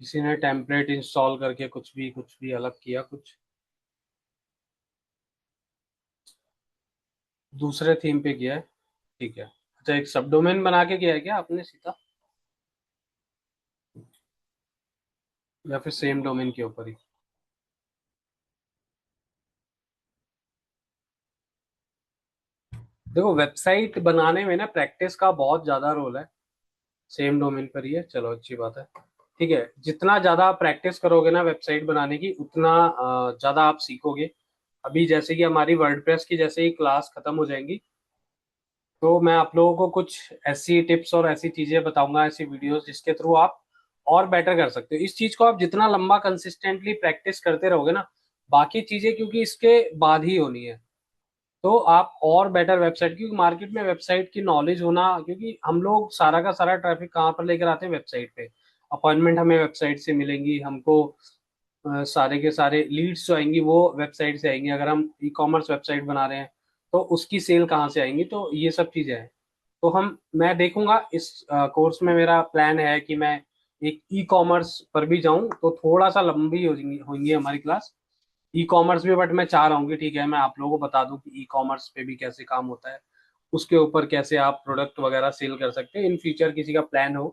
किसी ने template install करके कुछ भी अलग किया, कुछ दूसरे थीम पे किया है। ठीक है। अच्छा, एक सब डोमेन बना के किया है क्या आपने सीधा, या फिर सेम डोमेन के ऊपर ही? देखो, वेबसाइट बनाने में ना प्रैक्टिस का बहुत ज्यादा रोल है। सेम डोमेन पर ही है, चलो अच्छी बात है। ठीक है, जितना ज्यादा आप प्रैक्टिस करोगे ना वेबसाइट बनाने की, उतना ज्यादा आप सीखोगे। अभी जैसे कि हमारी वर्डप्रेस की जैसे ही क्लास खत्म हो जाएंगी, तो मैं आप लोगों को कुछ ऐसी टिप्स और ऐसी चीजें बताऊंगा, ऐसी वीडियोस जिसके थ्रू आप और बेटर कर सकते हो। इस चीज को आप जितना लंबा कंसिस्टेंटली प्रैक्टिस करते रहोगे ना, बाकी चीजें क्योंकि इसके बाद ही होनी है, तो आप और बेटर वेबसाइट, क्योंकि मार्केट में वेबसाइट की नॉलेज होना, क्योंकि हम लोग सारा का सारा ट्रैफिक कहाँ पर लेकर आते हैं, वेबसाइट पे। अपॉइंटमेंट हमें वेबसाइट से मिलेंगी, हमको सारे के सारे लीड्स जो आएंगी वो वेबसाइट से आएंगी। अगर हम ई कॉमर्स वेबसाइट बना रहे हैं तो उसकी सेल कहाँ से आएंगी, तो ये सब चीजें हैं। तो मैं देखूंगा इस कोर्स में, मेरा प्लान है कि मैं एक ई कॉमर्स पर भी जाऊं, तो थोड़ा सा लंबी होगी होंगी हमारी क्लास। ई कॉमर्स भी, बट मैं चाह रहा हूँ कि ठीक है, मैं आप लोगों को बता दूं कि ई कॉमर्स पे भी कैसे काम होता है, उसके ऊपर कैसे आप प्रोडक्ट वगैरह सेल कर सकते हैं। इन फ्यूचर किसी का प्लान हो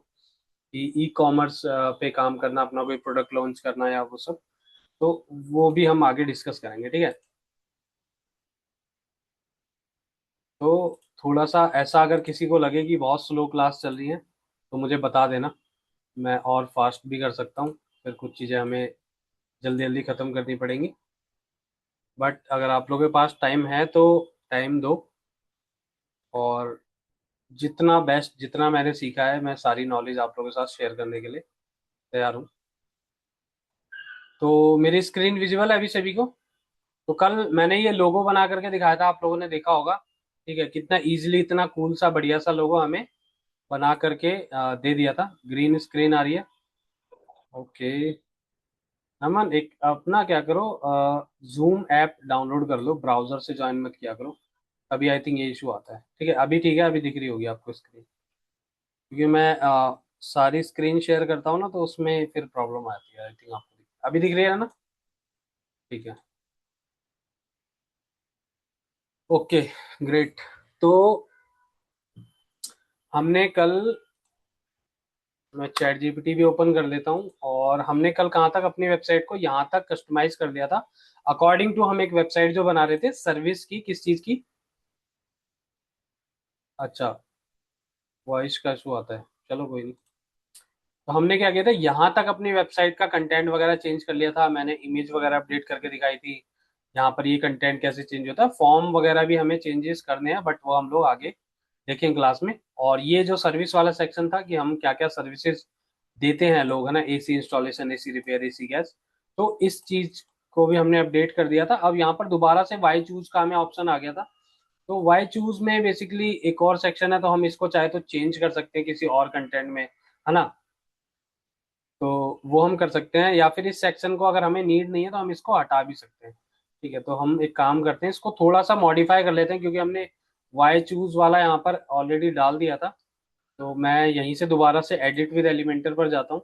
कि ई कॉमर्स पे काम करना, अपना कोई प्रोडक्ट लॉन्च करना या वो सब, तो वो भी हम आगे डिस्कस करेंगे, ठीक है। तो थोड़ा सा ऐसा अगर किसी को लगे कि बहुत स्लो क्लास चल रही है, तो मुझे बता देना, मैं और फास्ट भी कर सकता हूँ। फिर कुछ चीज़ें हमें जल्दी जल्दी ख़त्म करनी पड़ेंगी, बट अगर आप लोगों के पास टाइम है तो टाइम दो। और जितना बेस्ट, जितना मैंने सीखा है, मैं सारी नॉलेज आप लोगों के साथ शेयर करने के लिए तैयार हूँ। तो मेरी स्क्रीन विजिबल है अभी सभी को? तो कल मैंने ये लोगो बना करके दिखाया था, आप लोगों ने देखा होगा। ठीक है, कितना इजीली इतना कूल सा बढ़िया सा लोगो हमें बना करके दे दिया था। ग्रीन स्क्रीन आ रही है। ओके। अमन, एक अपना क्या करो, जूम ऐप डाउनलोड कर लो, ब्राउजर से ज्वाइन मत किया करो। अभी आई थिंक ये इशू आता है। ठीक है, अभी ठीक है, अभी दिख रही होगी आपको स्क्रीन। क्योंकि मैं सारी स्क्रीन शेयर करता हूँ ना, तो उसमें फिर प्रॉब्लम आती है। आई थिंक आपको अभी दिख रही है ना? ठीक है। Okay, great. तो हमने कल, मैं चैट जीपीटी भी ओपन कर लेता हूँ, और हमने कल कहाँ तक अपनी वेबसाइट को यहाँ तक कस्टमाइज कर दिया था। अकॉर्डिंग टू हम एक वेबसाइट जो बना रहे थे सर्विस की, किस चीज़ की? अच्छा, वॉइस का इशू आता है, चलो कोई नहीं। तो हमने क्या किया था, यहाँ तक अपनी वेबसाइट का कंटेंट वगैरह चेंज कर लिया था, मैंने इमेज वगैरह अपडेट करके दिखाई थी। यहाँ पर ये कंटेंट कैसे चेंज होता है, फॉर्म वगैरह भी हमें चेंजेस करने हैं, बट वो हम लोग आगे देखेंगे क्लास में। और ये जो सर्विस वाला सेक्शन था कि हम क्या क्या सर्विसेज देते हैं लोग, है ना, AC installation, AC repair, AC gas, तो इस चीज को भी हमने अपडेट कर दिया था। अब यहाँ पर दोबारा से वाई चूज का हमें ऑप्शन आ गया था। तो वाई चूज में बेसिकली एक और सेक्शन है, तो हम इसको चाहे तो चेंज कर सकते हैं किसी और कंटेंट में, है ना। तो वो हम कर सकते हैं, या फिर इस सेक्शन को अगर हमें नीड नहीं है तो हम इसको हटा भी सकते हैं। ठीक है, तो हम एक काम करते हैं, इसको थोड़ा सा मॉडिफाई कर लेते हैं, क्योंकि हमने वाई चूज वाला यहाँ पर ऑलरेडी डाल दिया था। तो मैं यहीं से दोबारा से एडिट विद एलिमेंटर पर जाता हूँ।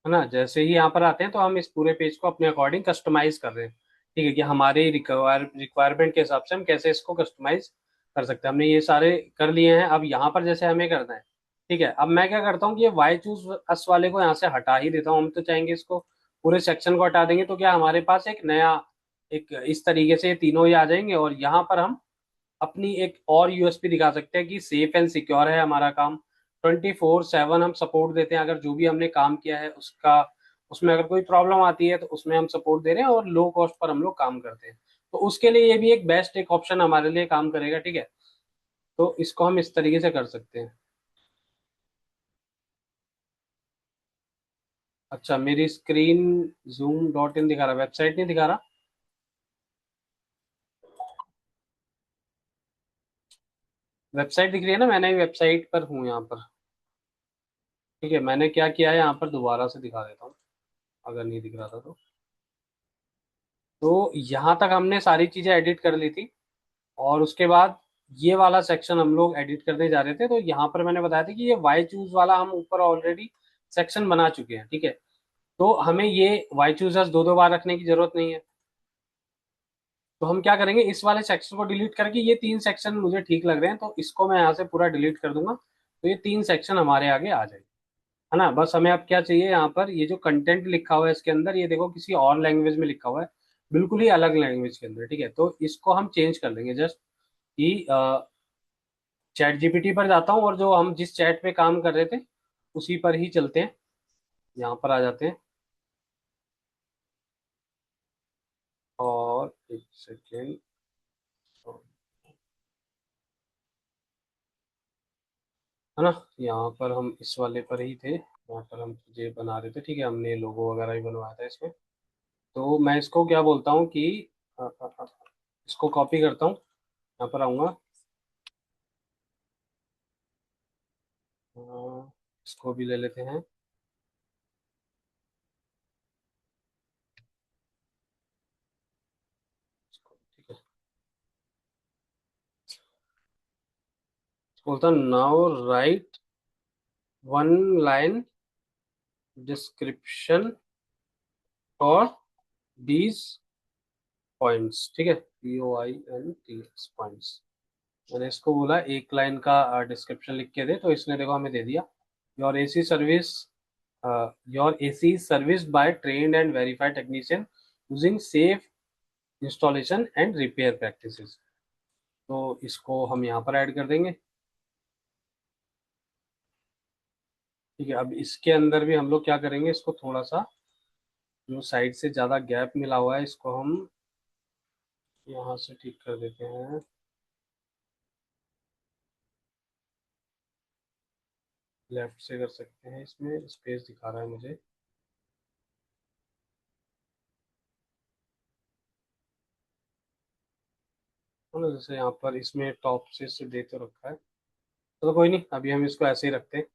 है ना, जैसे ही यहाँ पर आते हैं तो हम इस पूरे पेज को अपने अकॉर्डिंग कस्टमाइज कर रहे हैं। ठीक है, कि हमारे रिक्वायरमेंट के हिसाब से हम कैसे इसको कस्टमाइज कर सकते हैं। हमने ये सारे कर लिए हैं, अब यहाँ पर जैसे हमें करना है। ठीक है, अब मैं क्या करता हूँ कि ये वाई चूज अस वाले को यहाँ से हटा ही देता हूँ। हम तो चाहेंगे इसको पूरे सेक्शन को हटा देंगे, तो क्या हमारे पास एक नया, एक इस तरीके से ये तीनों ही आ जाएंगे, और यहाँ पर हम अपनी एक और यूएसपी दिखा सकते हैं कि सेफ एंड सिक्योर है हमारा काम। 24/7 हम सपोर्ट देते हैं, अगर जो भी हमने काम किया है उसका, उसमें अगर कोई प्रॉब्लम आती है तो उसमें हम सपोर्ट दे रहे हैं, और लो कॉस्ट पर हम लोग काम करते हैं। तो उसके लिए ये भी एक बेस्ट एक ऑप्शन हमारे लिए काम करेगा, ठीक है। तो इसको हम इस तरीके से कर सकते हैं। अच्छा, मेरी स्क्रीन zoom.in दिखा रहा, वेबसाइट नहीं दिखा रहा। वेबसाइट दिख रही है ना, मैंने वेबसाइट पर हूँ यहाँ पर। ठीक है, मैंने क्या किया है यहाँ पर, दोबारा से दिखा देता हूँ अगर नहीं दिख रहा था तो यहाँ तक हमने सारी चीजें एडिट कर ली थी। और उसके बाद ये वाला सेक्शन हम लोग एडिट करने जा रहे थे, तो यहाँ पर मैंने बताया था कि ये वाई चूज वाला हम ऊपर ऑलरेडी सेक्शन बना चुके हैं। ठीक है, तो हमें ये वाई चूजर्स दो दो बार रखने की जरूरत नहीं है। तो हम क्या करेंगे, इस वाले सेक्शन को डिलीट करके ये तीन सेक्शन मुझे ठीक लग रहे हैं, तो इसको मैं यहाँ से पूरा डिलीट कर दूंगा, तो ये तीन सेक्शन हमारे आगे आ जाएंगे। है ना, बस हमें अब क्या चाहिए, यहाँ पर ये जो कंटेंट लिखा हुआ है इसके अंदर, ये देखो किसी और लैंग्वेज में लिखा हुआ है, बिल्कुल ही अलग लैंग्वेज के अंदर। ठीक है, तो इसको हम चेंज कर लेंगे जस्ट कि चैट जीपीटी पर जाता हूँ और जो हम जिस चैट पे काम कर रहे थे उसी पर ही चलते हैं। यहाँ पर आ जाते हैं और एक सेकेंड, है ना, यहाँ पर हम इस वाले पर ही थे, यहाँ पर हम ये बना रहे थे। ठीक है, हमने लोगो वगैरह ही बनवाया था इसमें। तो मैं इसको क्या बोलता हूँ कि अ, अ, अ, इसको कॉपी करता हूँ, यहाँ पर आऊँगा, इसको भी ले लेते हैं। ठीक है, इसको बोलता हूँ now right one line description for these points. ठीक है, POINTS पॉइंट्स। मैंने इसको बोला एक लाइन का डिस्क्रिप्शन लिख के दे, तो इसने देखो हमें दे दिया, your AC service, your AC service by trained and verified technician using safe installation and repair practices. तो इसको हम यहाँ पर ऐड कर देंगे। ठीक है, अब इसके अंदर भी हम लोग क्या करेंगे, इसको थोड़ा सा जो साइड से ज़्यादा गैप मिला हुआ है इसको हम यहाँ से ठीक कर देते हैं। लेफ्ट से कर सकते हैं, इसमें स्पेस दिखा रहा है मुझे। है ना, जैसे यहाँ पर इसमें टॉप से इसे दे तो रखा है, तो कोई नहीं, अभी हम इसको ऐसे ही रखते हैं।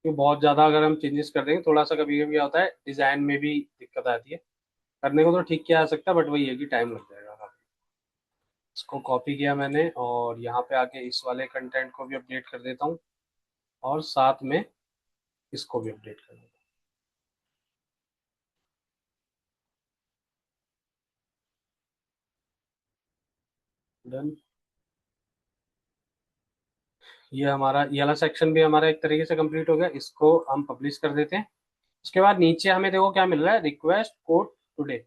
क्योंकि बहुत ज़्यादा अगर हम चेंजेस कर देंगे, थोड़ा सा कभी कभी क्या होता है डिज़ाइन में भी दिक्कत आती है। करने को तो ठीक किया जा सकता है, बट वही है कि टाइम लग जाएगा काफी। इसको कॉपी किया मैंने और यहाँ पे आके इस वाले कंटेंट को भी अपडेट कर देता हूँ और साथ में इसको भी अपडेट कर देता हूँ। डन। ये हमारा ये वाला सेक्शन भी हमारा एक तरीके से कंप्लीट हो गया, इसको हम पब्लिश कर देते हैं। उसके बाद नीचे हमें देखो क्या मिल रहा है, रिक्वेस्ट कोड टुडे।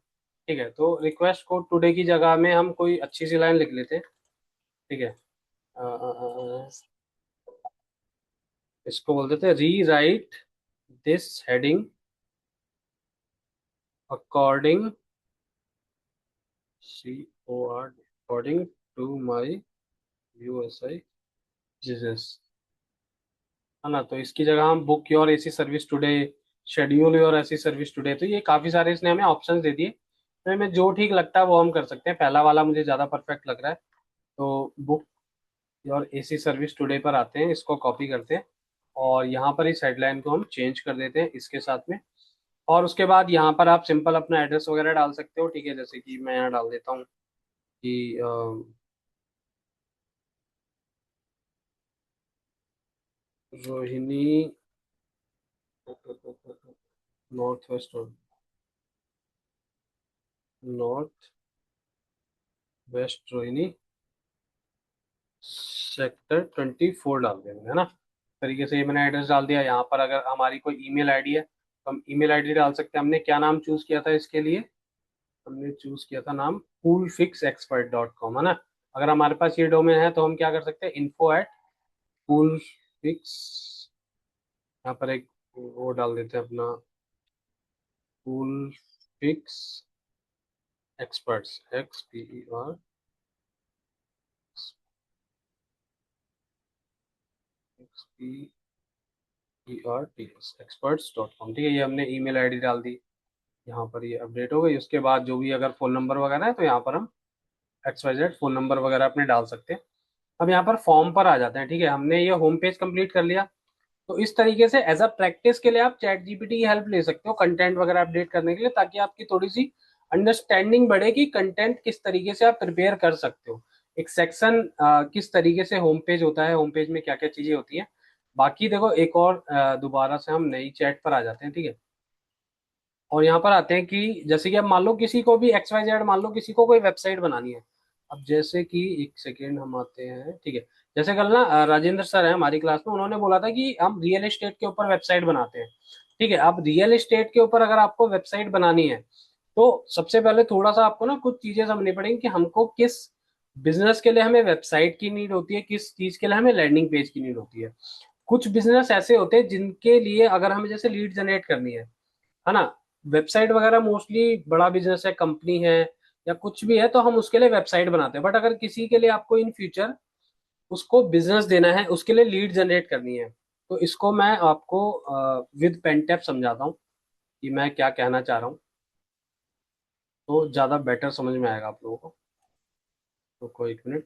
ठीक है, तो रिक्वेस्ट कोड टुडे की जगह में हम कोई अच्छी सी लाइन लिख लेते हैं। ठीक है, इसको बोल देते हैं rewrite this heading according according to my USI business. है ना, तो इसकी जगह हम book your AC service today, schedule your AC service today, तो ये काफी सारे इसने हमें ऑप्शंस दे दिए। तो हमें जो ठीक लगता है वो हम कर सकते हैं। पहला वाला मुझे ज्यादा परफेक्ट लग रहा है, तो book your AC service today पर आते हैं, इसको कॉपी करते हैं और यहाँ पर इस हेडलाइन को हम चेंज कर देते हैं इसके साथ में। और उसके बाद यहाँ पर आप सिंपल अपना एड्रेस वगैरह डाल सकते हो। ठीक है, जैसे कि मैं यहाँ डाल देता हूँ कि Rohini north west, north west Rohini sector 24 डाल देंगे। है ना, तरीके से ये मैंने एड्रेस डाल दिया। यहाँ पर अगर हमारी कोई ईमेल आईडी है तो हम ईमेल आईडी डाल सकते हैं। हमने क्या नाम चूज किया था इसके लिए, हमने चूज किया था नाम coolfixexpert.com। है ना, अगर हमारे पास ये डोमेन है तो हम क्या कर सकते हैं, info@coolfix, यहाँ पर एक वो डाल देते हैं अपना, coolfix experts, experts.com। ठीक है, ये हमने ईमेल आईडी डाल दी, यहाँ पर ये अपडेट हो गई। उसके बाद जो भी अगर फोन नंबर वगैरह है तो यहाँ पर हम XYZ फोन नंबर वगैरह अपने डाल सकते हैं। अब यहाँ पर फॉर्म पर आ जाते हैं। ठीक है, हमने ये होम पेज कंप्लीट कर लिया। तो इस तरीके से एज अ प्रैक्टिस के लिए आप चैट जीपीटी की हेल्प ले सकते हो कंटेंट वगैरह अपडेट करने के लिए, ताकि आपकी थोड़ी सी अंडरस्टैंडिंग बढ़े कि कंटेंट किस तरीके से आप प्रिपेयर कर सकते हो, एक सेक्शन किस तरीके से होम पेज होता है, होम पेज में क्या क्या चीजें होती हैं। बाकी देखो एक और दोबारा से हम नई चैट पर आ जाते हैं। ठीक है, और यहाँ पर आते हैं कि जैसे कि अब मान लो किसी को भी एक्स वाई जेड, मान लो किसी को कोई वेबसाइट बनानी है। अब जैसे कि एक सेकेंड हम आते हैं। ठीक है, जैसे कल ना राजेंद्र सर है हमारी क्लास में, उन्होंने बोला था कि हम रियल एस्टेट के ऊपर वेबसाइट बनाते हैं। ठीक है, अब रियल एस्टेट के ऊपर अगर आपको वेबसाइट बनानी है तो सबसे पहले थोड़ा सा आपको ना कुछ चीजें समझनी पड़ेंगी कि हमको किस बिजनेस के लिए हमें वेबसाइट की नीड होती है, किस चीज के लिए हमें लैंडिंग पेज की नीड होती है। कुछ बिजनेस ऐसे होते हैं जिनके लिए अगर हमें जैसे लीड जनरेट करनी है ना, वेबसाइट वगैरह मोस्टली बड़ा बिजनेस है, कंपनी है या कुछ भी है, तो हम उसके लिए वेबसाइट बनाते हैं। बट अगर किसी के लिए आपको इन फ्यूचर उसको बिजनेस देना है, उसके लिए लीड जनरेट करनी है, तो इसको मैं आपको विद पेन टैप समझाता हूँ कि मैं क्या कहना चाह रहा हूँ, तो ज़्यादा बेटर समझ में आएगा आप लोगों को। तो कोई एक मिनट।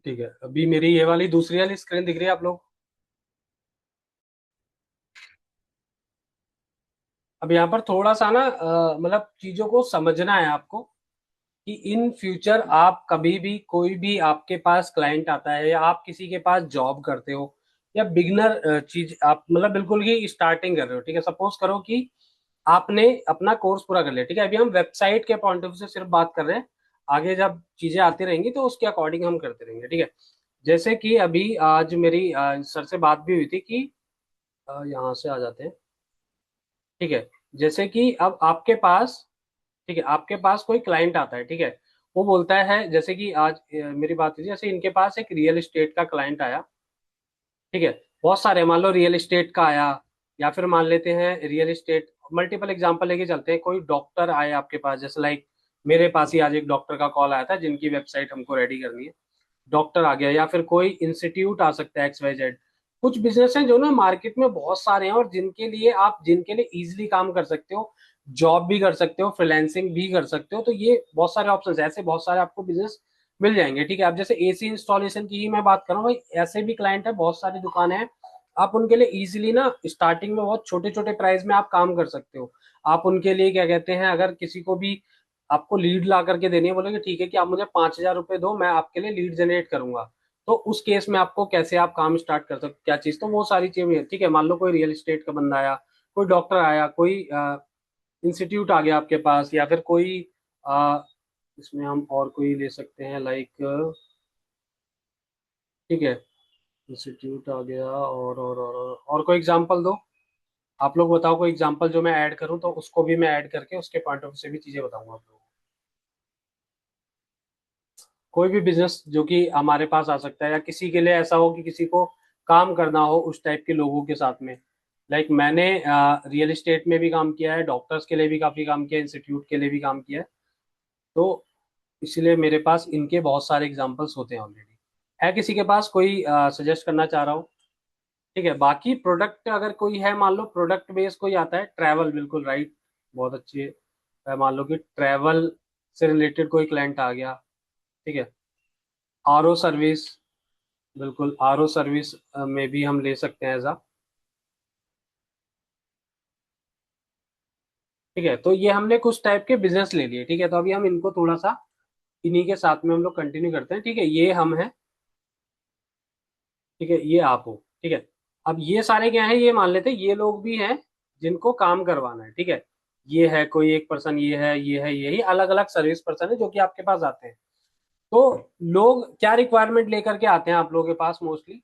ठीक है, अभी मेरी ये वाली दूसरी वाली स्क्रीन दिख रही है आप लोग। अब यहाँ पर थोड़ा सा ना मतलब चीजों को समझना है आपको कि इन फ्यूचर आप कभी भी कोई भी आपके पास क्लाइंट आता है या आप किसी के पास जॉब करते हो या बिगनर चीज आप मतलब बिल्कुल ही स्टार्टिंग कर रहे हो। ठीक है, सपोज करो कि आपने अपना कोर्स पूरा कर लिया। ठीक है, अभी हम वेबसाइट के पॉइंट ऑफ व्यू से सिर्फ बात कर रहे हैं, आगे जब चीजें आती रहेंगी तो उसके अकॉर्डिंग हम करते रहेंगे। ठीक है, जैसे कि अभी आज मेरी सर से बात भी हुई थी कि यहाँ से आ जाते हैं। ठीक है, जैसे कि अब आपके पास, ठीक है, आपके पास कोई क्लाइंट आता है। ठीक है, वो बोलता है जैसे कि आज मेरी बात हुई थी, जैसे इनके पास एक रियल एस्टेट का क्लाइंट आया। ठीक है, बहुत सारे मान लो रियल एस्टेट का आया, या फिर मान लेते हैं रियल एस्टेट मल्टीपल एग्जांपल लेके चलते हैं, कोई डॉक्टर आए आपके पास, जैसे लाइक मेरे पास ही आज एक डॉक्टर का कॉल आया था जिनकी वेबसाइट हमको रेडी करनी है। डॉक्टर आ गया, या फिर कोई इंस्टीट्यूट आ सकता है एक्स वाई जेड। कुछ बिजनेस हैं जो ना मार्केट में बहुत सारे हैं और जिनके लिए इजीली काम कर सकते हो, जॉब भी कर सकते हो, फ्रीलैंसिंग भी कर सकते हो। तो ये बहुत सारे ऑप्शंस हैं, ऐसे बहुत सारे आपको बिजनेस मिल जाएंगे। ठीक है, अब जैसे एसी इंस्टॉलेशन की ही मैं बात कर रहा हूँ भाई, ऐसे भी क्लाइंट है, बहुत सारी दुकानें हैं। आप उनके लिए इजीली ना स्टार्टिंग में बहुत छोटे छोटे प्राइस में आप काम कर सकते हो। आप उनके लिए क्या कहते हैं, अगर किसी को भी आपको लीड ला करके देनी है, बोलेंगे ठीक है कि आप मुझे 5,000 रुपये दो, मैं आपके लिए लीड जनरेट करूंगा। तो उस केस में आपको कैसे आप काम स्टार्ट कर सकते, क्या चीज, तो वो सारी चीजें। ठीक है, मान लो कोई रियल एस्टेट का बंदा आया, कोई डॉक्टर आया, कोई इंस्टीट्यूट आ गया आपके पास, या फिर कोई अ, इसमें हम और कोई ले सकते हैं लाइक, ठीक है, इंस्टीट्यूट आ गया, और कोई एग्जांपल दो। आप लोग बताओ कोई एग्जांपल जो मैं ऐड करूं, तो उसको भी मैं ऐड करके उसके पॉइंट ऑफ व्यू से भी चीजें बताऊंगा आप लोगों को। कोई भी बिजनेस जो कि हमारे पास आ सकता है, या किसी के लिए ऐसा हो कि किसी को काम करना हो उस टाइप के लोगों के साथ में। लाइक मैंने रियल एस्टेट में भी काम किया है, डॉक्टर्स के लिए भी काफी काम किया है, इंस्टीट्यूट के लिए भी काम किया है। तो इसलिए मेरे पास इनके बहुत सारे एग्जांपल्स होते हैं ऑलरेडी। है किसी के पास कोई सजेस्ट करना चाह रहा हो? ठीक है, बाकी प्रोडक्ट अगर कोई है, मान लो प्रोडक्ट बेस कोई आता है, ट्रैवल, बिल्कुल राइट, बहुत अच्छी है। मान लो कि ट्रैवल से रिलेटेड कोई क्लाइंट आ गया। ठीक है, आरओ सर्विस, बिल्कुल आरओ सर्विस में भी हम ले सकते हैं एज ठीक है, तो ये हमने कुछ टाइप के बिजनेस ले लिए। ठीक है, तो अभी हम इनको थोड़ा सा इन्हीं के साथ में हम लोग कंटिन्यू करते हैं। ठीक है, ये हम हैं, ठीक है, ये आप हो। ठीक है, अब ये सारे क्या है, ये मान लेते हैं ये लोग भी हैं जिनको काम करवाना है। ठीक है, ये है कोई एक पर्सन, ये है, ये है, यही अलग अलग सर्विस पर्सन है जो कि आपके पास आते हैं। तो लोग क्या रिक्वायरमेंट लेकर के आते हैं आप लोगों के पास मोस्टली?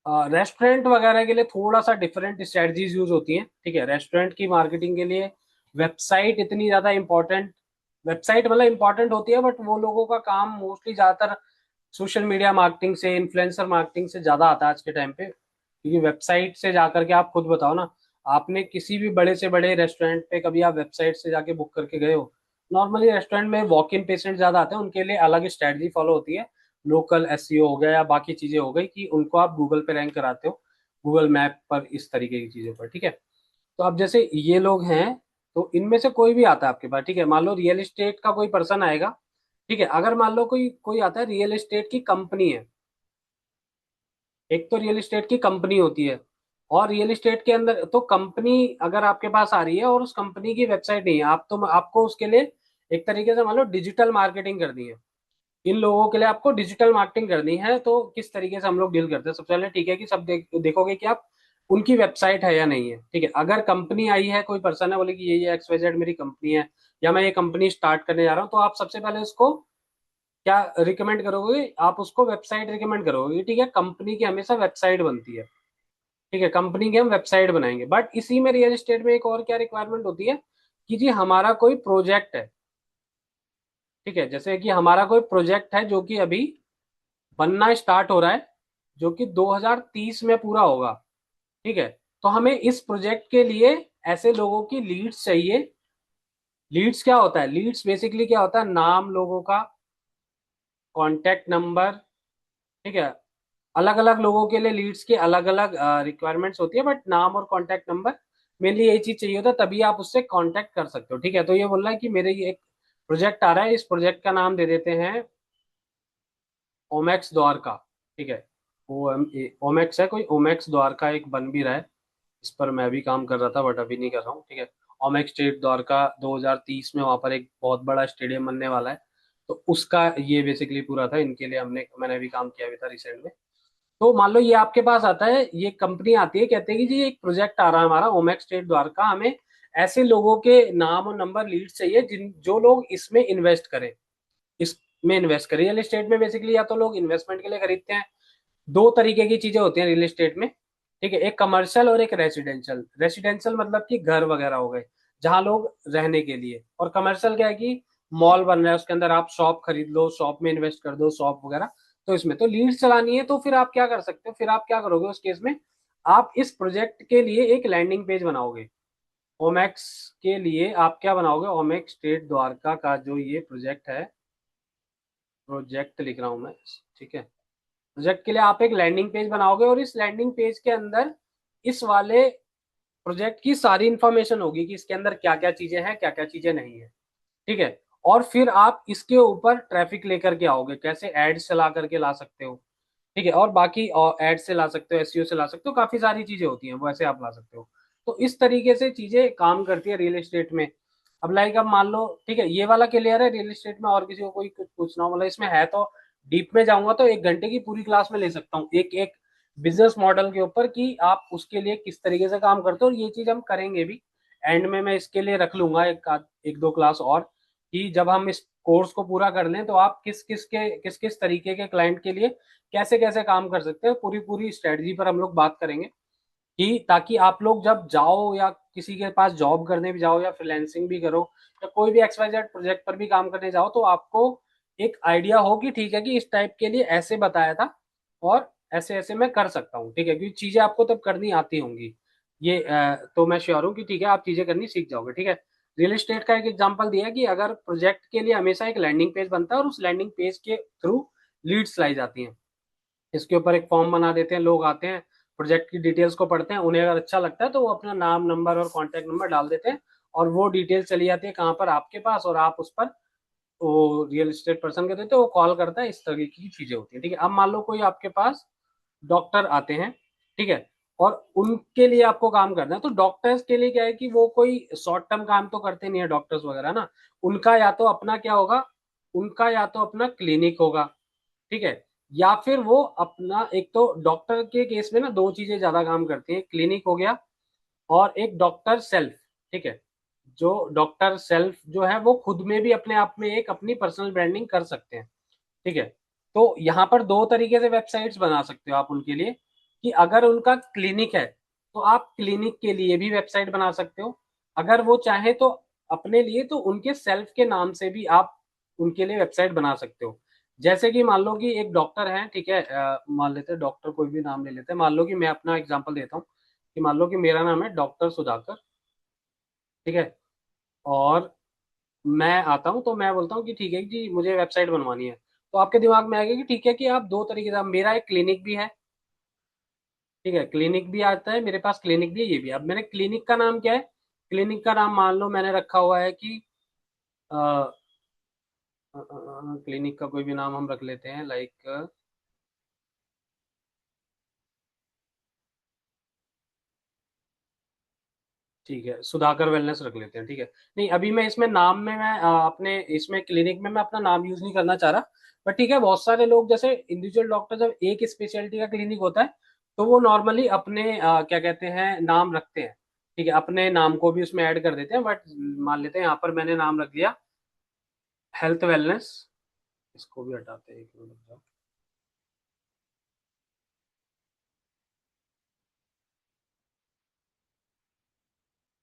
रेस्टोरेंट वगैरह के लिए थोड़ा सा डिफरेंट स्ट्रेटजीज यूज होती हैं। ठीक है, रेस्टोरेंट की मार्केटिंग के लिए वेबसाइट इतनी ज्यादा इंपॉर्टेंट, वेबसाइट मतलब इंपॉर्टेंट होती है, बट वो लोगों का काम मोस्टली ज्यादातर सोशल मीडिया मार्केटिंग से, इन्फ्लुएंसर मार्केटिंग से ज्यादा आता है आज के टाइम पे। क्योंकि वेबसाइट से जाकर के आप खुद बताओ ना, आपने किसी भी बड़े से बड़े रेस्टोरेंट पे कभी आप वेबसाइट से जाके बुक करके गए हो? नॉर्मली रेस्टोरेंट में वॉक इन पेशेंट ज्यादा आते हैं, उनके लिए अलग स्ट्रेटजी फॉलो होती है। लोकल एसईओ हो गया या बाकी चीजें हो गई कि उनको आप गूगल पे रैंक कराते हो, गूगल मैप पर, इस तरीके की चीजों पर। ठीक है, तो अब जैसे ये लोग हैं, तो इनमें से कोई भी आता है आपके पास। ठीक है, मान लो रियल एस्टेट का कोई पर्सन आएगा। ठीक है, अगर मान लो कोई कोई आता है, रियल एस्टेट की कंपनी है, एक तो रियल एस्टेट की कंपनी होती है, और रियल एस्टेट के अंदर तो कंपनी अगर आपके पास आ रही है और उस कंपनी की वेबसाइट नहीं है, आप तो आपको उसके लिए एक तरीके से मान लो डिजिटल मार्केटिंग करनी है। इन लोगों के लिए आपको डिजिटल मार्केटिंग करनी है, तो किस तरीके से हम लोग डील करते हैं? सबसे पहले ठीक है कि सब देखोगे कि आप उनकी वेबसाइट है या नहीं है। ठीक है, अगर कंपनी आई है, कोई पर्सन है बोले कि ये XYZ मेरी कंपनी है, या मैं ये कंपनी स्टार्ट करने जा रहा हूँ, तो आप सबसे पहले उसको क्या रिकमेंड करोगे? आप उसको वेबसाइट रिकमेंड करोगे। ठीक है, कंपनी की हमेशा वेबसाइट बनती है। ठीक है, कंपनी की हम वेबसाइट बनाएंगे, बट इसी में रियल एस्टेट में एक और क्या रिक्वायरमेंट होती है कि जी हमारा कोई प्रोजेक्ट है। ठीक है, जैसे कि हमारा कोई प्रोजेक्ट है जो कि अभी बनना स्टार्ट हो रहा है, जो कि 2030 में पूरा होगा। ठीक है, तो हमें इस प्रोजेक्ट के लिए ऐसे लोगों की लीड्स चाहिए। लीड्स क्या होता है? लीड्स बेसिकली क्या होता है? नाम लोगों का, कॉन्टेक्ट नंबर। ठीक है, अलग अलग लोगों के लिए लीड्स की अलग अलग रिक्वायरमेंट्स होती है, बट नाम और कॉन्टेक्ट नंबर मेनली यही चीज चाहिए होता है, तभी आप उससे कांटेक्ट कर सकते हो। ठीक है, तो ये बोल रहा है कि मेरे ये एक प्रोजेक्ट आ रहा है, इस प्रोजेक्ट का नाम दे देते हैं ओमेक्स द्वारका। ठीक है, ओमेक्स है, कोई ओमेक्स द्वारका एक बन भी रहा है, इस पर मैं भी काम कर रहा था बट अभी नहीं कर रहा हूँ। ठीक है, ओमेक्स स्टेट द्वारका 2030 में वहां पर एक बहुत बड़ा स्टेडियम बनने वाला है, तो उसका ये बेसिकली पूरा था, इनके लिए मैंने भी काम किया भी था रिसेंट में। तो मान लो ये आपके पास आता है, ये कंपनी आती है, कहते हैं कि जी एक प्रोजेक्ट आ रहा है हमारा ओमेक्स स्टेट द्वारका, हमें ऐसे लोगों के नाम और नंबर लीड चाहिए जिन जो लोग इसमें इन्वेस्ट करें, इसमें इन्वेस्ट करें। रियल एस्टेट में बेसिकली या तो लोग इन्वेस्टमेंट के लिए खरीदते हैं, दो तरीके की चीजें होती हैं रियल एस्टेट में। ठीक है, एक कमर्शियल और एक रेसिडेंशियल। रेसिडेंशियल मतलब कि घर वगैरह हो गए जहां लोग रहने के लिए, और कमर्शियल क्या है कि मॉल बन रहा है, उसके अंदर आप शॉप खरीद लो, शॉप में इन्वेस्ट कर दो, शॉप वगैरह। तो इसमें तो लीड्स चलानी है, तो फिर आप क्या कर सकते हो? फिर आप क्या करोगे उस केस में? आप इस प्रोजेक्ट के लिए एक लैंडिंग पेज बनाओगे। ओमेक्स के लिए आप क्या बनाओगे? ओमेक्स स्टेट द्वारका का जो ये प्रोजेक्ट है, प्रोजेक्ट लिख रहा हूं मैं, ठीक है, प्रोजेक्ट के लिए आप एक लैंडिंग पेज बनाओगे, और इस लैंडिंग पेज के अंदर इस वाले प्रोजेक्ट की सारी इंफॉर्मेशन होगी कि इसके अंदर क्या क्या चीजें हैं, क्या क्या चीजें नहीं है। ठीक है, और फिर आप इसके ऊपर ट्रैफिक लेकर के आओगे, कैसे? एड्स चला करके ला सकते हो। ठीक है, और बाकी एड से ला सकते हो, एसईओ से ला सकते हो, काफी सारी चीजें होती हैं, वैसे आप ला सकते हो। तो इस तरीके से चीजें काम करती है रियल एस्टेट में। अब लाइक अब मान लो, ठीक है, ये वाला क्लियर है रियल एस्टेट में, और किसी को कोई कुछ पूछना हो, मतलब इसमें है तो डीप में जाऊंगा तो 1 घंटे की पूरी क्लास में ले सकता हूँ, एक एक बिजनेस मॉडल के ऊपर कि आप उसके लिए किस तरीके से काम करते हो, और ये चीज हम करेंगे भी। एंड में मैं इसके लिए रख लूंगा एक दो क्लास और, कि जब हम इस कोर्स को पूरा कर लें तो आप किस किस तरीके के क्लाइंट के लिए कैसे कैसे काम कर सकते हैं, पूरी पूरी स्ट्रेटजी पर हम लोग बात करेंगे, कि ताकि आप लोग जब जाओ या किसी के पास जॉब करने भी जाओ या फ्रीलांसिंग भी करो या कोई भी XYZ प्रोजेक्ट पर भी काम करने जाओ, तो आपको एक आइडिया हो कि ठीक है कि इस टाइप के लिए ऐसे बताया था और ऐसे ऐसे मैं कर सकता हूँ। ठीक है, क्योंकि चीजें आपको तब करनी आती होंगी, ये तो मैं श्योर हूँ कि ठीक है आप चीजें करनी सीख जाओगे। ठीक है, रियल एस्टेट का एक एग्जांपल दिया कि अगर प्रोजेक्ट के लिए हमेशा एक लैंडिंग पेज बनता है और उस लैंडिंग पेज के थ्रू लीड्स लाई जाती हैं, इसके ऊपर एक फॉर्म बना देते हैं, लोग आते हैं, प्रोजेक्ट की डिटेल्स को पढ़ते हैं, उन्हें अगर अच्छा लगता है तो वो अपना नाम नंबर और कॉन्टैक्ट नंबर डाल देते हैं, और वो डिटेल चली जाती है कहाँ पर? आपके पास, और आप उस पर वो रियल एस्टेट पर्सन के देते हो, वो कॉल करता है, इस तरीके की चीजें होती है। ठीक है, अब मान लो कोई आपके पास डॉक्टर आते हैं। ठीक है, और उनके लिए आपको काम करना है। तो डॉक्टर्स के लिए क्या है कि वो कोई शॉर्ट टर्म काम तो करते नहीं है डॉक्टर्स वगैरह ना। उनका या तो अपना क्या होगा, उनका या तो अपना क्लिनिक होगा, ठीक है, या फिर वो अपना, एक तो डॉक्टर के केस में ना दो चीजें ज्यादा काम करती हैं, क्लिनिक हो गया और एक डॉक्टर सेल्फ, ठीक है। जो डॉक्टर सेल्फ जो है वो खुद में भी अपने आप में एक अपनी पर्सनल ब्रांडिंग कर सकते हैं, ठीक है। तो यहाँ पर दो तरीके से वेबसाइट्स बना सकते हो आप उनके लिए, कि अगर उनका क्लिनिक है तो आप क्लिनिक के लिए भी वेबसाइट बना सकते हो, अगर वो चाहे तो अपने लिए तो उनके सेल्फ के नाम से भी आप उनके लिए वेबसाइट बना सकते हो। जैसे कि मान लो कि एक डॉक्टर है, ठीक है, मान लेते हैं डॉक्टर, कोई भी नाम ले लेते हैं, मान लो कि मैं अपना एग्जांपल देता हूँ कि मान लो कि मेरा नाम है डॉक्टर सुधाकर, ठीक है, और मैं आता हूँ तो मैं बोलता हूँ कि ठीक है जी मुझे वेबसाइट बनवानी है, तो आपके दिमाग में आएगा कि ठीक है कि आप दो तरीके से, मेरा एक क्लिनिक भी है, ठीक है, क्लिनिक भी आता है मेरे पास, क्लिनिक भी है, ये भी। अब मैंने क्लिनिक का नाम क्या है, क्लिनिक का नाम मान लो मैंने रखा हुआ है कि क्लिनिक का कोई भी नाम हम रख लेते हैं, लाइक ठीक है सुधाकर वेलनेस रख लेते हैं, ठीक है। नहीं अभी मैं इसमें नाम में मैं अपने इसमें क्लिनिक में मैं अपना नाम यूज नहीं करना चाह रहा, बट ठीक है, बहुत सारे लोग जैसे इंडिविजुअल डॉक्टर जब एक स्पेशलिटी का क्लिनिक होता है तो वो नॉर्मली अपने क्या कहते हैं नाम रखते हैं, ठीक है, अपने नाम को भी उसमें ऐड कर देते हैं, बट मान लेते हैं यहाँ पर मैंने नाम रख दिया हेल्थ वेलनेस, इसको भी हटाते हैं, एक मिनट रुक जाओ।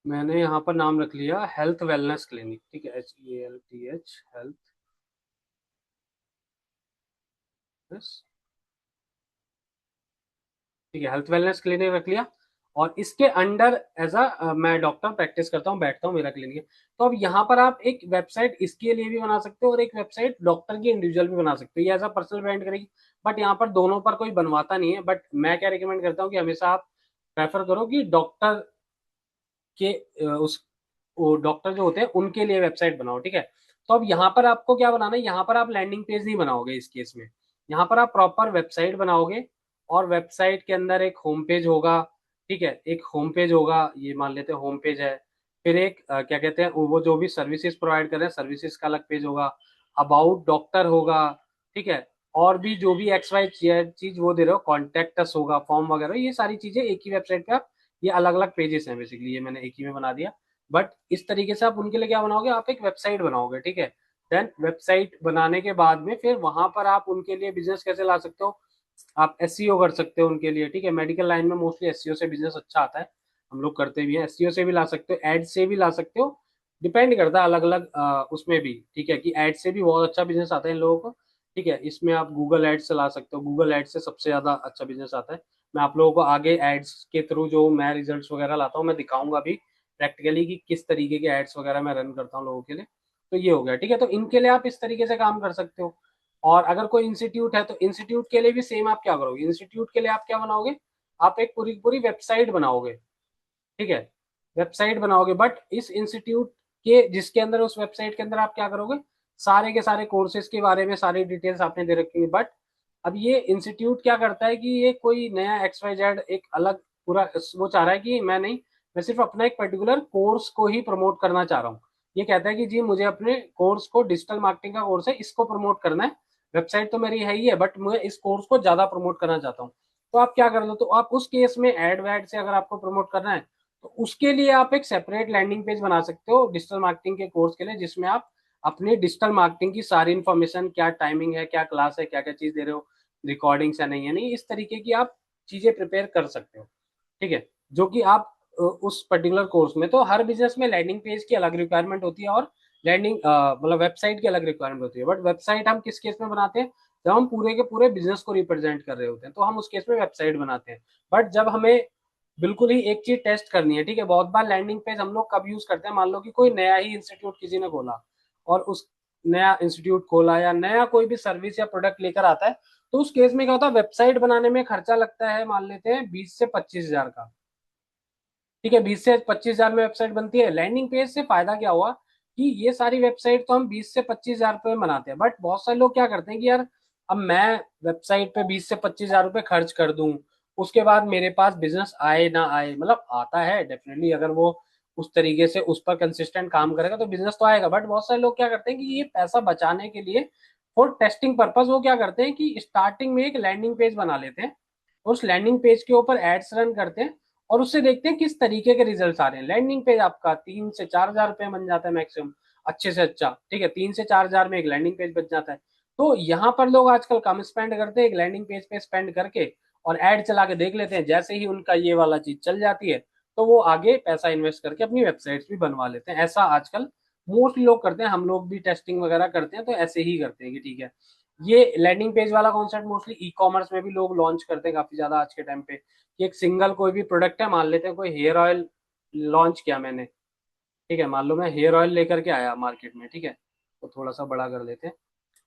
मैंने यहाँ पर नाम रख लिया हेल्थ वेलनेस क्लिनिक, ठीक है, HELTH हेल्थ, ठीक है, हेल्थ वेलनेस क्लिनिक रख लिया। और इसके अंडर एज अ मैं डॉक्टर प्रैक्टिस करता हूँ, बैठता हूँ, मेरा क्लिनिक है। तो अब यहाँ पर आप एक वेबसाइट इसके लिए भी बना सकते हो और एक वेबसाइट डॉक्टर की इंडिविजुअल भी बना सकते हो, ये एज अ पर्सनल ब्रांड करेगी। बट यहाँ पर दोनों पर कोई बनवाता नहीं है, बट मैं क्या रिकमेंड करता हूँ कि हमेशा आप प्रेफर करो कि डॉक्टर के उस डॉक्टर जो होते हैं उनके लिए वेबसाइट बनाओ, ठीक है। तो अब यहाँ पर आपको क्या बनाना है, यहाँ पर आप लैंडिंग पेज नहीं बनाओगे इस केस में, यहाँ पर आप प्रॉपर वेबसाइट बनाओगे। और वेबसाइट के अंदर एक होम पेज होगा, ठीक है, एक होम पेज होगा, ये मान लेते हैं होम पेज है। फिर एक क्या कहते हैं वो जो भी सर्विसेज प्रोवाइड कर रहे हैं सर्विसेज का अलग पेज होगा, अबाउट डॉक्टर होगा, ठीक है, और भी जो भी एक्स वाई चीज वो दे रहे हो, कॉन्टेक्ट अस होगा, फॉर्म वगैरह, ये सारी चीजें एक ही वेबसाइट पे आप, ये अलग अलग पेजेस हैं बेसिकली, ये मैंने एक ही में बना दिया। बट इस तरीके से आप उनके लिए क्या बनाओगे, आप एक वेबसाइट बनाओगे, ठीक है। देन वेबसाइट बनाने के बाद में फिर वहां पर आप उनके लिए बिजनेस कैसे ला सकते हो, आप एसईओ कर सकते हो उनके लिए, ठीक है, मेडिकल लाइन में मोस्टली एसईओ से बिजनेस अच्छा आता है, हम लोग करते भी हैं, एसईओ से भी ला सकते हो, एड से भी ला सकते हो, डिपेंड करता है अलग अलग उसमें भी, ठीक है, कि एड से भी बहुत अच्छा बिजनेस आता है इन लोगों को, ठीक है। इसमें आप गूगल एड्स से ला सकते हो, गूगल एड्स से सबसे ज्यादा अच्छा बिजनेस आता है। मैं आप लोगों को आगे एड्स के थ्रू जो मैं रिजल्ट्स वगैरह लाता हूँ मैं दिखाऊंगा अभी प्रैक्टिकली कि किस तरीके के एड्स वगैरह मैं रन करता हूँ लोगों के लिए। तो ये हो गया, ठीक है, तो इनके लिए आप इस तरीके से काम कर सकते हो। और अगर कोई इंस्टीट्यूट है तो इंस्टीट्यूट के लिए भी सेम आप क्या करोगे, इंस्टीट्यूट के लिए आप क्या बनाओगे, आप एक पूरी पूरी वेबसाइट बनाओगे, ठीक है, वेबसाइट बनाओगे। बट इस इंस्टीट्यूट के जिसके अंदर उस वेबसाइट के अंदर आप क्या करोगे, सारे के सारे कोर्सेज के बारे में सारी डिटेल्स आपने दे रखी है। बट अब ये इंस्टीट्यूट क्या करता है कि ये कोई नया एक्स वाई जेड एक अलग पूरा वो चाह रहा है कि मैं नहीं, मैं सिर्फ अपना एक पर्टिकुलर कोर्स को ही प्रमोट करना चाह रहा हूँ। ये कहता है कि जी मुझे अपने कोर्स को, डिजिटल मार्केटिंग का कोर्स है, इसको प्रमोट करना है, वेबसाइट तो मेरी है ही है बट मैं इस कोर्स को ज्यादा प्रमोट करना चाहता हूँ। तो आप क्या कर लो, तो आप उस केस में एड वैड से अगर आपको प्रमोट करना है तो उसके लिए आप एक सेपरेट लैंडिंग पेज बना सकते हो डिजिटल मार्केटिंग के कोर्स के लिए, जिसमें आप अपनी डिजिटल मार्केटिंग की सारी इन्फॉर्मेशन, क्या टाइमिंग है, क्या क्लास है, क्या क्या चीज दे रहे हो, रिकॉर्डिंग्स है नहीं है, नहीं, इस तरीके की आप चीजें प्रिपेयर कर सकते हो, ठीक है, जो कि आप उस पर्टिकुलर कोर्स में, तो हर बिजनेस में लैंडिंग पेज की अलग रिक्वायरमेंट होती है और लैंडिंग मतलब वेबसाइट की अलग रिक्वायरमेंट होती है। बट वेबसाइट हम किस केस में बनाते हैं, जब हम पूरे के पूरे बिजनेस को रिप्रेजेंट कर रहे होते हैं तो हम उस केस में वेबसाइट बनाते हैं। बट जब हमें बिल्कुल ही एक चीज टेस्ट करनी है, ठीक है, बहुत बार लैंडिंग पेज हम लोग कब यूज करते हैं, मान लो कि कोई नया ही इंस्टीट्यूट किसी ने खोला और उस नया इंस्टीट्यूट खोला या नया कोई भी सर्विस या प्रोडक्ट लेकर आता है, तो उस केस में क्या होता है, वेबसाइट बनाने में खर्चा लगता है मान लेते हैं 20 से 25 हजार का, ठीक है, 20 से 25 हजार में वेबसाइट बनती है। लैंडिंग पेज से फायदा क्या हुआ कि ये सारी वेबसाइट तो हम 20 से 25 हजार रुपये में बनाते हैं, बट बहुत सारे लोग क्या करते हैं कि यार अब मैं वेबसाइट पे 20 से 25 हजार रुपये खर्च कर दूं उसके बाद मेरे पास बिजनेस आए ना आए, मतलब आता है डेफिनेटली, अगर वो उस तरीके से उस पर कंसिस्टेंट काम करेगा तो बिजनेस तो आएगा। बट बहुत सारे लोग क्या करते हैं कि ये पैसा बचाने के लिए फॉर टेस्टिंग पर्पज वो क्या करते हैं कि स्टार्टिंग में एक लैंडिंग पेज बना लेते हैं, उस लैंडिंग पेज के ऊपर एड्स रन करते हैं और उससे देखते हैं किस तरीके के रिजल्ट आ रहे हैं। लैंडिंग पेज आपका 3 से 4 हजार रुपये बन जाता है मैक्सिमम, अच्छे से अच्छा, ठीक है, 3 से 4 हजार में एक लैंडिंग पेज बच जाता है। तो यहाँ पर लोग आजकल कम स्पेंड करते हैं, एक लैंडिंग पेज पे स्पेंड करके और एड चला के देख लेते हैं। जैसे ही उनका ये वाला चीज चल जाती है तो वो आगे पैसा इन्वेस्ट करके अपनी वेबसाइट्स भी बनवा लेते हैं। ऐसा आजकल मोस्टली लोग करते हैं, हम लोग भी टेस्टिंग वगैरह करते हैं तो ऐसे ही करते हैं कि ठीक है। ये लैंडिंग पेज वाला कॉन्सेप्ट मोस्टली ई कॉमर्स में भी लोग लॉन्च करते हैं काफी ज्यादा आज के टाइम पे, कि एक सिंगल कोई भी प्रोडक्ट है, मान लेते हैं कोई हेयर ऑयल लॉन्च किया मैंने, ठीक है, मान लो मैं हेयर ऑयल लेकर के आया मार्केट में, ठीक है, तो थोड़ा सा बड़ा कर लेते हैं,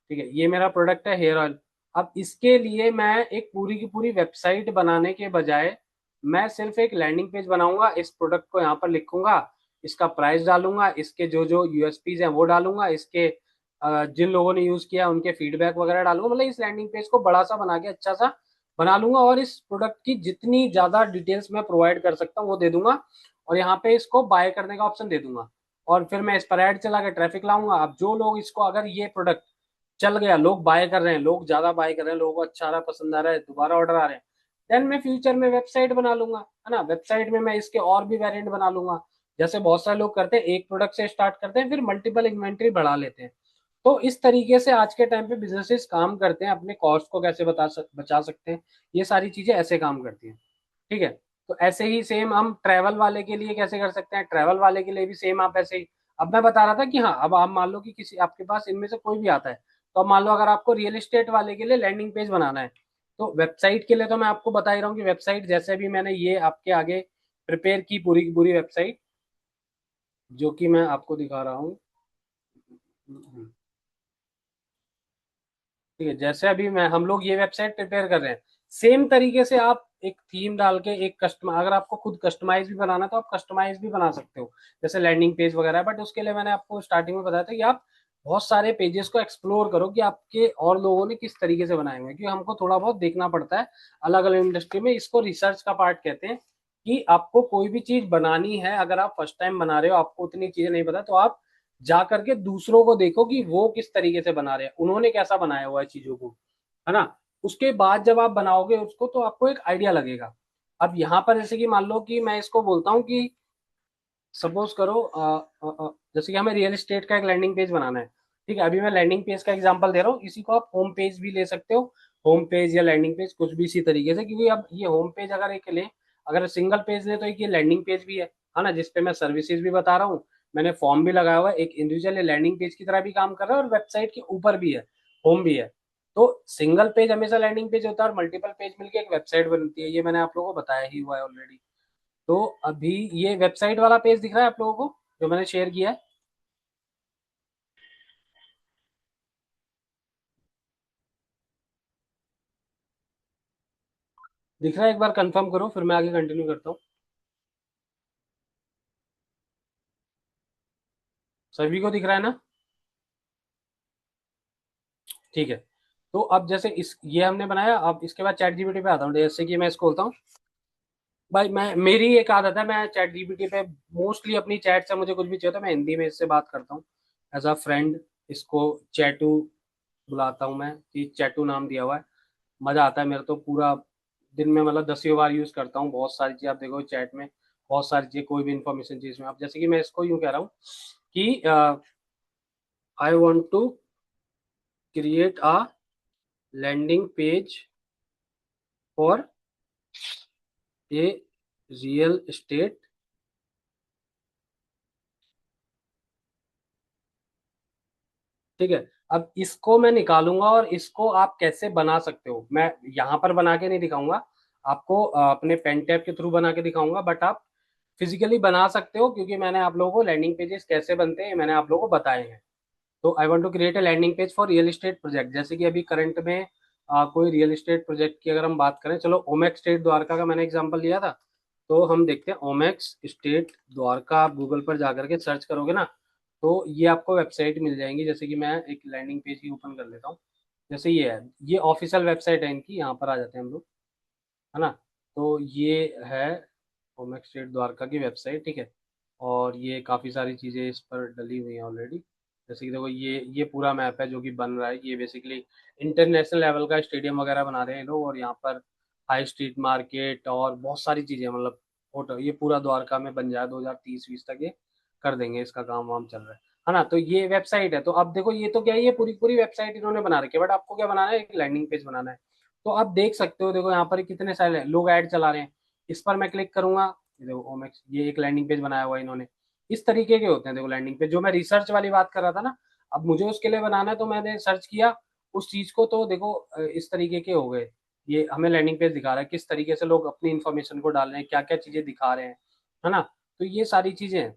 ठीक है, ये मेरा प्रोडक्ट है हेयर ऑयल। अब इसके लिए मैं एक पूरी की पूरी वेबसाइट बनाने के बजाय मैं सिर्फ एक लैंडिंग पेज बनाऊंगा, इस प्रोडक्ट को यहाँ पर लिखूंगा, इसका प्राइस डालूंगा, इसके जो जो यूएसपीज हैं वो डालूंगा, इसके जिन लोगों ने यूज किया उनके फीडबैक वगैरह डालूंगा, मतलब इस लैंडिंग पेज को बड़ा सा बना के अच्छा सा बना लूंगा और इस प्रोडक्ट की जितनी ज्यादा डिटेल्स मैं प्रोवाइड कर सकता हूँ वो दे दूंगा और यहाँ पे इसको बाय करने का ऑप्शन दे दूंगा और फिर मैं इस पर ऐड चला के ट्रैफिक लाऊंगा। अब जो लोग इसको, अगर ये प्रोडक्ट चल गया, लोग बाय कर रहे हैं, लोग ज्यादा बाय कर रहे हैं, लोगों को अच्छा आ रहा है, पसंद आ रहा है, दोबारा ऑर्डर आ रहे हैं, देन मैं फ्यूचर में वेबसाइट बना लूंगा, है ना, वेबसाइट में मैं इसके और भी वेरिएंट बना लूंगा। जैसे बहुत सारे लोग करते हैं, एक प्रोडक्ट से स्टार्ट करते हैं फिर मल्टीपल इन्वेंटरी बढ़ा लेते हैं। तो इस तरीके से आज के टाइम पे बिजनेसेस काम करते हैं, अपने कॉस्ट को कैसे बचा सकते हैं, ये सारी चीजें ऐसे काम करती हैं, ठीक है। तो ऐसे ही सेम हम ट्रैवल वाले के लिए कैसे कर सकते हैं, ट्रैवल वाले के लिए भी सेम आप ऐसे ही, अब मैं बता रहा था कि हाँ, अब आप मान लो कि किसी आपके पास इनमें से कोई भी आता है, तो अब मान लो अगर आपको रियल एस्टेट वाले के लिए लैंडिंग पेज बनाना है, तो वेबसाइट के लिए तो मैं आपको बता ही रहा हूँ कि वेबसाइट जैसे भी मैंने ये आपके आगे प्रिपेयर की पूरी वेबसाइट, जो कि मैं आपको दिखा रहा हूँ, ठीक है, जैसे अभी मैं हम लोग ये वेबसाइट प्रिपेयर कर रहे हैं, सेम तरीके से आप एक थीम डाल के एक कस्टम, अगर आपको खुद कस्टमाइज भी बनाना है तो आप कस्टमाइज भी बना सकते हो, जैसे लैंडिंग पेज वगैरह। बट उसके लिए मैंने आपको स्टार्टिंग में बताया था कि आप बहुत सारे पेजेस को एक्सप्लोर करो कि आपके और लोगों ने किस तरीके से बनाए हुए हैं, क्योंकि हमको थोड़ा बहुत देखना पड़ता है अलग अलग इंडस्ट्री में, इसको रिसर्च का पार्ट कहते हैं। कि आपको कोई भी चीज बनानी है, अगर आप फर्स्ट टाइम बना रहे हो, आपको उतनी चीजें नहीं पता, तो आप जा करके दूसरों को देखो कि वो किस तरीके से बना रहे हैं, उन्होंने कैसा बनाया हुआ है चीजों को, है ना। उसके बाद जब आप बनाओगे उसको तो आपको एक आइडिया लगेगा। अब यहाँ पर जैसे कि मान लो कि मैं इसको बोलता हूँ कि सपोज करो जैसे कि हमें रियल एस्टेट का एक लैंडिंग पेज बनाना है, ठीक है, अभी मैं लैंडिंग पेज का एग्जांपल दे रहा हूँ, इसी को आप होम पेज भी ले सकते हो, होम पेज या लैंडिंग पेज कुछ भी इसी तरीके से, क्योंकि अब ये होम पेज अगर एक ले, अगर सिंगल पेज ले तो एक ये लैंडिंग पेज भी है ना, जिसपे मैं सर्विसेज भी बता रहा हूँ, मैंने फॉर्म भी लगाया हुआ है, एक इंडिविजुअल लैंडिंग पेज की तरह भी काम कर रहा है और वेबसाइट के ऊपर भी है, होम भी है। तो सिंगल पेज हमेशा लैंडिंग पेज होता है और मल्टीपल पेज मिलकर एक वेबसाइट बनती है, ये मैंने आप लोगों को बताया ही हुआ है ऑलरेडी। तो अभी ये वेबसाइट वाला पेज दिख रहा है आप लोगों को जो मैंने शेयर किया है, दिख रहा है? एक बार कंफर्म करो फिर मैं आगे कंटिन्यू करता हूँ। सभी को दिख रहा है ना? ठीक है। तो अब जैसे इस ये हमने बनाया, अब इसके बाद चैट जीपीटी पे आता हूँ, जैसे कि मैं इसको बोलता हूँ, भाई मैं, मेरी एक आदत है, मैं चैट जीपीटी पे मोस्टली अपनी चैट से मुझे कुछ भी चाहिए तो मैं हिंदी में इससे बात करता हूँ, एज अ फ्रेंड, इसको चैटू बुलाता हूँ मैं, कि चैटू नाम दिया हुआ है। मजा आता है मेरे तो, पूरा दिन में मतलब 10 बार यूज करता हूँ, बहुत सारी चीज आप देखो चैट में, बहुत सारी चीज, कोई भी इंफॉर्मेशन चीज में, अब जैसे कि मैं इसको यूं कह रहा हूँ कि I want to create a landing page for a real estate, ठीक है। अब इसको मैं निकालूंगा और इसको आप कैसे बना सकते हो मैं यहाँ पर बना के नहीं दिखाऊंगा आपको, अपने पेन टैब के थ्रू बना के दिखाऊंगा, बट आप फिजिकली बना सकते हो, क्योंकि मैंने आप लोगों को लैंडिंग पेजेस कैसे बनते हैं मैंने आप लोगों को बताए हैं। तो I want to create a landing page for real estate project, जैसे कि अभी करंट में कोई रियल एस्टेट प्रोजेक्ट की अगर हम बात करें, चलो ओमेक्स स्टेट द्वारका का मैंने एग्जांपल लिया था, तो हम देखते हैं ओमेक्स स्टेट द्वारका, आप गूगल पर जाकर के सर्च करोगे ना, तो ये आपको वेबसाइट मिल जाएंगी। जैसे कि मैं एक लैंडिंग पेज ही ओपन कर लेता हूँ, जैसे ये है, ये ऑफिशियल वेबसाइट है इनकी, यहाँ पर आ जाते हैं हम लोग, है ना। तो ये है ओमेक्स स्टेट द्वारका की वेबसाइट, ठीक है। और ये काफ़ी सारी चीज़ें इस पर डली हुई हैं ऑलरेडी। जैसे कि देखो ये पूरा मैप है जो कि बन रहा है। ये बेसिकली इंटरनेशनल लेवल का स्टेडियम वगैरह बना रहे हैं लोग, और यहाँ पर हाई स्ट्रीट मार्केट और बहुत सारी चीज़ें, मतलब होटल, ये पूरा द्वारका में बन जाए 2030-20 तक ये कर देंगे। इसका काम वाम चल रहा है ना। तो ये वेबसाइट है। तो अब देखो ये तो क्या है, ये पूरी पूरी वेबसाइट इन्होंने बना रखी है, बट आपको क्या बनाना है, एक लैंडिंग पेज बनाना है। तो आप देख सकते हो, देखो यहाँ पर कितने सारे लोग ऐड चला रहे हैं। इस पर मैं क्लिक करूंगा, ये देखो ओमेक्स, ये एक लैंडिंग पेज बनाया हुआ है इन्होंने। इस तरीके के होते हैं देखो लैंडिंग पेज, जो मैं रिसर्च वाली बात कर रहा था ना। अब मुझे उसके लिए बनाना है तो मैंने सर्च किया उस चीज को, तो देखो इस तरीके के हो गए। ये हमें लैंडिंग पेज दिखा रहा है किस तरीके से लोग अपनी इन्फॉर्मेशन को डाल रहे हैं, क्या क्या चीजें दिखा रहे हैं, है ना। तो ये सारी चीजें हैं,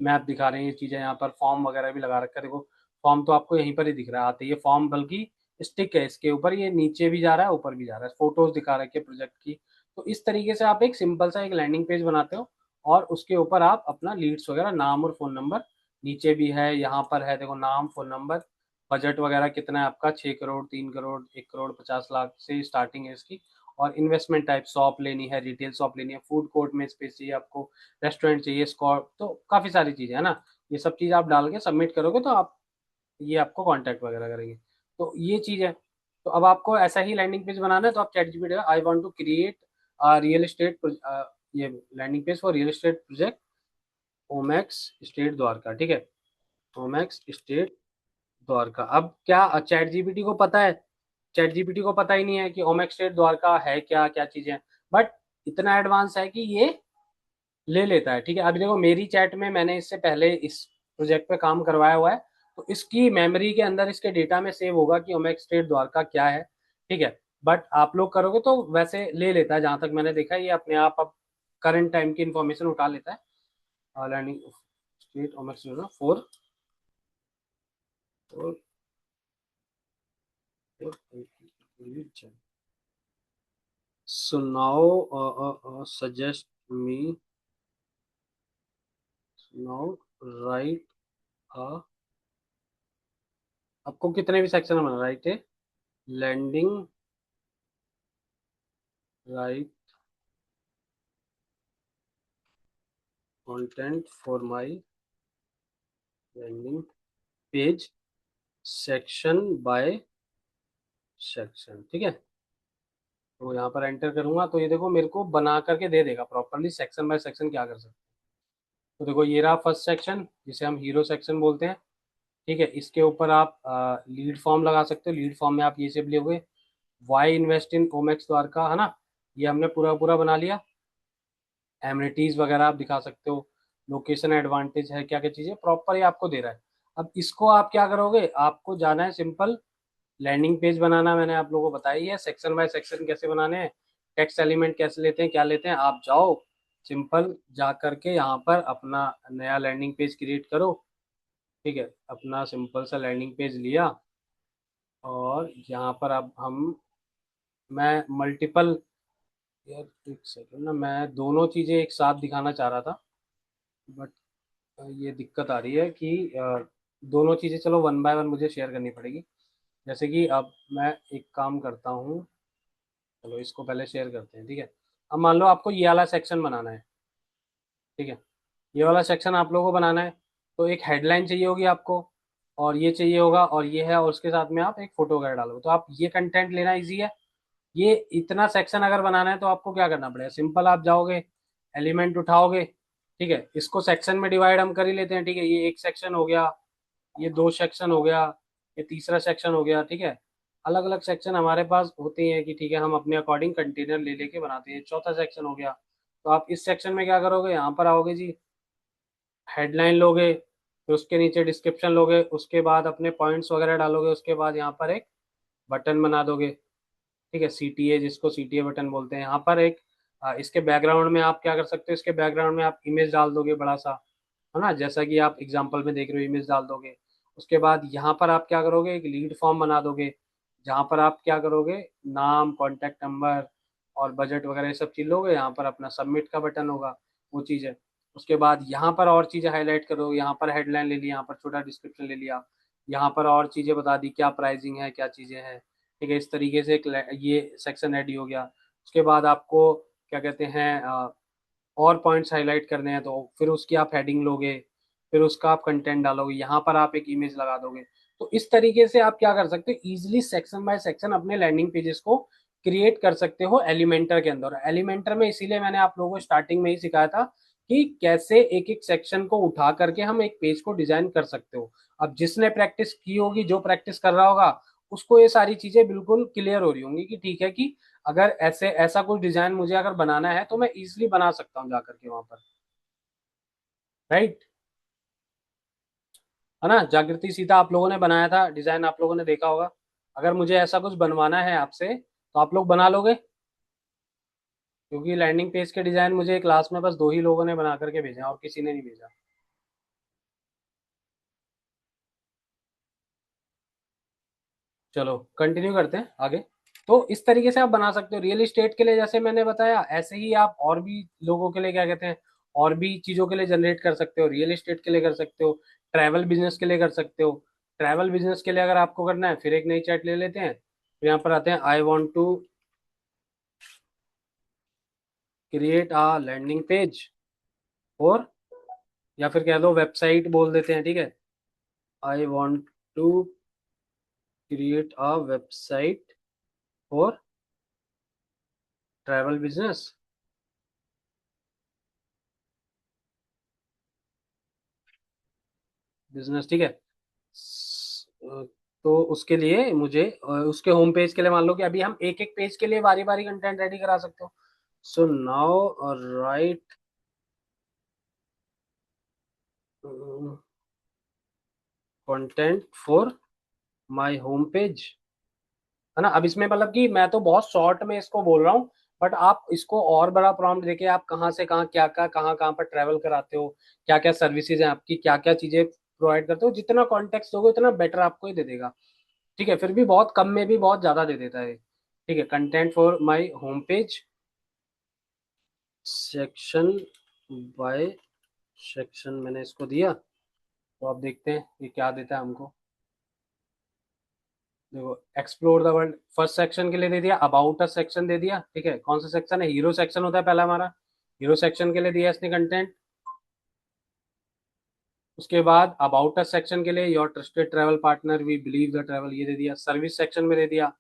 मैप दिखा रहे हैं, ये चीजें यहाँ पर फॉर्म वगैरह भी लगा रखा है देखो। फॉर्म तो आपको यहीं पर ही दिख रहा है आते, ये फॉर्म बल्कि स्टिक है इसके ऊपर, ये नीचे भी जा रहा है ऊपर भी जा रहा है, फोटोज दिखा रखे प्रोजेक्ट की। तो इस तरीके से आप एक सिंपल सा एक लैंडिंग पेज बनाते हो, और उसके ऊपर आप अपना लीड्स वगैरह, नाम और फोन नंबर, नीचे भी है यहाँ पर है देखो, नाम फोन नंबर, बजट वगैरह कितना है आपका, 6 करोड़, 3 करोड़, 1 करोड़ 50 लाख से स्टार्टिंग है इसकी। और इन्वेस्टमेंट टाइप, शॉप लेनी है, रिटेल शॉप लेनी है, फूड कोर्ट में स्पेस चाहिए आपको, रेस्टोरेंट चाहिए, स्कॉट, तो काफ़ी सारी चीज़ें है ना। ये सब चीज़ आप डाल के सबमिट करोगे तो आप, ये आपको कांटेक्ट वगैरह करेंगे। तो ये चीज़ है। तो अब आपको ऐसा ही लैंडिंग पेज बनाना है, तो आप ChatGPT I want to create real estate, ये landing page for real estate project Omaxe state Dwarka, ठीक है। ओमैक्स स्टेट द्वारका। अब क्या चैट जीपीटी को पता है, चैट जीपीटी को पता ही नहीं है कि ओमैक्स स्टेट द्वारका है क्या, क्या चीज़ें हैं। बट इतना एडवांस है कि ये ले लेता है, ठीक है। अभी देखो मेरी चैट में मैंने इससे पहले इस प्रोजेक्ट पे काम करवाया हुआ है, तो इसकी मेमोरी के अंदर, इसके डेटा में सेव होगा कि ओमेक स्टेट द्वारका क्या है, ठीक है। बट आप लोग करोगे तो वैसे ले लेता है, जहां तक मैंने देखा है ये अपने आप अब करंट टाइम की इंफॉर्मेशन उठा लेता है। लैंडिंग स्टेट ओमेक state for so now suggest me now write a, आपको कितने भी सेक्शन में राइट है, landing, write content for my landing page section by section, ठीक है। तो यहाँ पर एंटर करूंगा तो ये देखो मेरे को बना करके दे देगा प्रॉपरली, सेक्शन बाय सेक्शन क्या कर सकते हैं। तो देखो ये रहा फर्स्ट सेक्शन, जिसे हम हीरो सेक्शन बोलते हैं, ठीक है। इसके ऊपर आप लीड फॉर्म लगा सकते हो। लीड फॉर्म में आप ये सब लिए हुए, why invest in Omaxe Dwarka, है ना। ये हमने पूरा पूरा बना लिया। एमिनिटीज वगैरह आप दिखा सकते हो, लोकेशन एडवांटेज है, क्या क्या चीज़ें प्रॉपर ये आपको दे रहा है। अब इसको आप क्या करोगे, आपको जाना है सिंपल, लैंडिंग पेज बनाना मैंने आप लोगों को बताई है, सेक्शन बाय सेक्शन कैसे बनाने हैं, टेक्स्ट एलिमेंट कैसे लेते हैं, क्या लेते हैं। आप जाओ सिंपल जा करके यहाँ पर अपना नया लैंडिंग पेज क्रिएट करो, ठीक है। अपना सिंपल सा लैंडिंग पेज लिया, और यहाँ पर अब हम, मैं मल्टीपल, यार एक सेकंड ना, मैं दोनों चीज़ें एक साथ दिखाना चाह रहा था, बट ये दिक्कत आ रही है कि दोनों चीज़ें चलो वन बाय वन मुझे शेयर करनी पड़ेगी। जैसे कि अब मैं एक काम करता हूँ, चलो इसको पहले शेयर करते हैं, ठीक है। अब मान लो आपको ये वाला सेक्शन बनाना है, ठीक है। ये वाला सेक्शन आप लोगों को बनाना है, तो एक हेडलाइन चाहिए होगी आपको, और ये चाहिए होगा, और ये है, और उसके साथ में आप एक फोटो वगैरह डालोगे, तो आप ये कंटेंट लेना इजी है। ये इतना सेक्शन अगर बनाना है तो आपको क्या करना पड़ेगा, सिंपल आप जाओगे, एलिमेंट उठाओगे, ठीक है। इसको सेक्शन में डिवाइड हम कर ही लेते हैं, ठीक है। ये एक सेक्शन हो गया, ये दो सेक्शन हो गया, ये तीसरा सेक्शन हो गया, ठीक है। अलग अलग सेक्शन हमारे पास होते हैं कि ठीक है, हम अपने अकॉर्डिंग कंटेनर ले लेके बनाते हैं। चौथा सेक्शन हो गया, तो आप इस सेक्शन में क्या करोगे, यहाँ पर आओगे जी, हेडलाइन लोगे, फिर उसके नीचे डिस्क्रिप्शन लोगे, उसके बाद अपने पॉइंट्स वगैरह डालोगे, उसके बाद यहाँ पर एक बटन बना दोगे, ठीक है। सीटीए, जिसको सीटीए बटन बोलते हैं। यहाँ पर एक इसके बैकग्राउंड में आप क्या कर सकते हो, इसके बैकग्राउंड में आप इमेज डाल दोगे बड़ा सा, है ना, जैसा कि आप एग्जांपल में देख रहे हो, इमेज डाल दोगे। उसके बाद यहाँ पर आप क्या करोगे, एक लीड फॉर्म बना दोगे, जहाँ पर आप क्या करोगे, नाम, कॉन्टैक्ट नंबर और बजट वगैरह ये सब चीज लोगे। यहाँ पर अपना सबमिट का बटन होगा, वो चीज़ है। उसके बाद यहाँ पर और चीज़ें हाईलाइट करोगे, यहाँ पर हेडलाइन ले ली, यहाँ पर छोटा डिस्क्रिप्शन ले लिया, यहाँ पर और चीज़ें बता दी, क्या प्राइसिंग है, क्या चीज़ें हैं, ठीक है। इस तरीके से एक ये सेक्शन रेडी हो गया। उसके बाद आपको क्या कहते हैं और पॉइंट्स हाईलाइट करने हैं तो फिर उसकी आप हेडिंग लोगे, फिर उसका आप कंटेंट डालोगे, यहाँ पर आप एक इमेज लगा दोगे। तो इस तरीके से आप क्या कर सकते हो, इजिली सेक्शन बाय सेक्शन अपने लैंडिंग पेजेस को क्रिएट कर सकते हो एलिमेंटर के अंदर। एलिमेंटर में इसीलिए मैंने आप लोगों को स्टार्टिंग में ही सिखाया था कि कैसे एक एक सेक्शन को उठा करके हम एक पेज को डिजाइन कर सकते हो। अब जिसने प्रैक्टिस की होगी, जो प्रैक्टिस कर रहा होगा, उसको ये सारी चीजें बिल्कुल क्लियर हो रही होंगी कि ठीक है कि अगर ऐसे ऐसा कुछ डिजाइन मुझे अगर बनाना है तो मैं इजिली बना सकता हूँ जाकर के वहां पर। राइट, है ना। जागृति सीता आप लोगों ने बनाया था डिजाइन, आप लोगों ने देखा होगा। अगर मुझे ऐसा कुछ बनवाना है आपसे तो आप लोग बना लोगे, क्योंकि लैंडिंग पेज के डिजाइन मुझे क्लास में बस दो ही लोगों ने बना करके भेजा और किसी ने नहीं भेजा। चलो कंटिन्यू करते हैं आगे। तो इस तरीके से आप बना सकते हो रियल एस्टेट के लिए, जैसे मैंने बताया ऐसे ही आप और भी लोगों के लिए क्या कहते हैं, और भी चीजों के लिए जनरेट कर सकते हो। रियल एस्टेट के लिए कर सकते हो, ट्रैवल बिजनेस के लिए कर सकते हो। ट्रैवल बिजनेस के लिए अगर आपको करना है, फिर एक नई चैट ले लेते हैं, तो यहाँ पर आते हैं I want to create a landing page, और या फिर कह दो वेबसाइट बोल देते हैं, ठीक है। I want to create a website for travel business, business, ठीक है। तो उसके लिए मुझे उसके होम पेज के लिए मान लो कि अभी हम एक एक पेज के लिए बारी बारी कंटेंट रेडी करा सकते हो। So now right content for my home page, है ना। अब इसमें मतलब कि मैं तो बहुत शॉर्ट में इसको बोल रहा हूँ, बट आप इसको और बड़ा प्रॉम्प्ट देके आप कहाँ से कहाँ, क्या क्या, कहाँ कहाँ पर ट्रैवल कराते हो, क्या क्या सर्विसेज हैं आपकी, क्या क्या चीजें प्रोवाइड करते हो, जितना कॉन्टेक्स्ट दोगे उतना बेटर आपको ही दे देगा। ठीक है, फिर भी बहुत कम में भी बहुत ज्यादा दे देता है। ठीक है, content for my home page section by section मैंने इसको दिया। तो आप देखते हैं ये क्या देता है हमको। देखो, explore the world first section के लिए दे दिया, अबाउट अस सेक्शन दे दिया, ठीक है। कौन सा सेक्शन है, हीरो सेक्शन होता है पहला हमारा। हीरो सेक्शन के लिए दिया इसने कंटेंट। उसके बाद अबाउट अस सेक्शन के लिए your trusted travel partner we believe the travel, ये दे दिया। सर्विस सेक्शन में दे दिया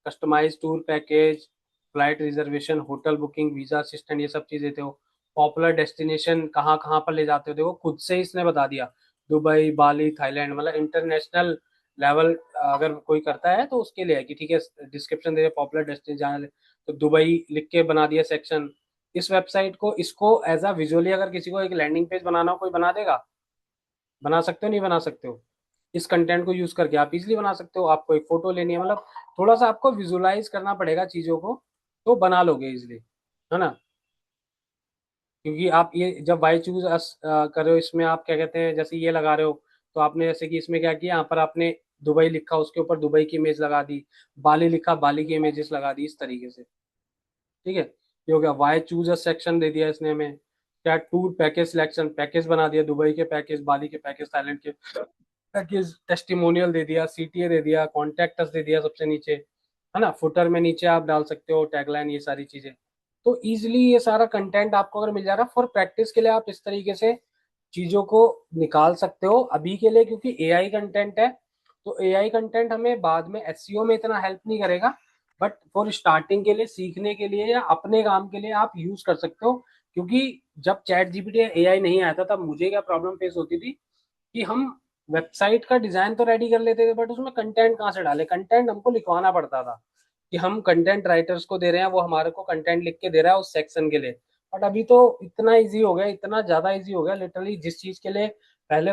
customise tour package, flight reservation, hotel booking, visa assistant, ये सब चीज देते हो। पॉपुलर डेस्टिनेशन कहाँ कहाँ पर ले जाते हो, देखो खुद से ही इसने बता दिया, दुबई, बाली, थाईलैंड, मतलब इंटरनेशनल लेवल अगर कोई करता है तो उसके लिए है कि ठीक है। डिस्क्रिप्शन दे दिया पॉपुलर डेस्टिनेशन जाने, तो दुबई लिख के बना दिया सेक्शन। इस वेबसाइट को इसको एज अ विजुअली अगर किसी को एक लैंडिंग पेज बनाना हो, कोई बना देगा? बना सकते हो, नहीं बना सकते हो? इस कंटेंट को यूज करके आप इजिली बना सकते हो। आपको एक फोटो लेनी है, मतलब थोड़ा सा आपको विजुलाइज करना पड़ेगा चीजों को, तो बना लोगे इजिली, है ना। क्योंकि आप ये जब बाई चूज कर रहे हो, इसमें आप क्या कहते हैं, जैसे ये लगा रहे हो, तो आपने जैसे कि इसमें क्या किया, यहाँ पर आपने दुबई लिखा, उसके ऊपर दुबई की इमेज लगा दी, बाली लिखा, बाली की इमेजेस लगा दी, इस तरीके से। ठीक है, ये हो गया। वाई चूज अ सेक्शन दे दिया इसने हमें। क्या, टूर पैकेज सिलेक्शन, पैकेज बना दिया, दुबई के पैकेज, बाली के पैकेज, थाईलैंड के पैकेज, टेस्टिमोनियल दे दिया, सीटीए दे दिया, कॉन्टेक्ट अस दे दिया सबसे नीचे, है ना। फुटर में नीचे आप डाल सकते हो टैगलाइन, ये सारी चीजें। तो इजिली ये सारा कंटेंट आपको अगर मिल जा रहा है फॉर प्रैक्टिस के लिए, आप इस तरीके से चीजों को निकाल सकते हो अभी के लिए, क्योंकि एआई कंटेंट है। तो एआई कंटेंट हमें बाद में एसईओ में इतना हेल्प नहीं करेगा, बट फॉर स्टार्टिंग के लिए, सीखने के लिए या अपने काम के लिए आप यूज कर सकते हो। क्योंकि जब चैट जीपीटी या एआई नहीं आया था, तब मुझे क्या प्रॉब्लम फेस होती थी कि हम वेबसाइट का डिजाइन तो रेडी कर लेते थे, बट उसमें कंटेंट कहाँ से डाले, कंटेंट हमको लिखवाना पड़ता था कि हम कंटेंट राइटर्स को दे रहे हैं, वो हमारे को कंटेंट लिख के दे रहा है उस सेक्शन के लिए। बट अभी तो इतना इजी हो गया, इतना ज्यादा इजी हो गया, लिटरली जिस चीज के लिए पहले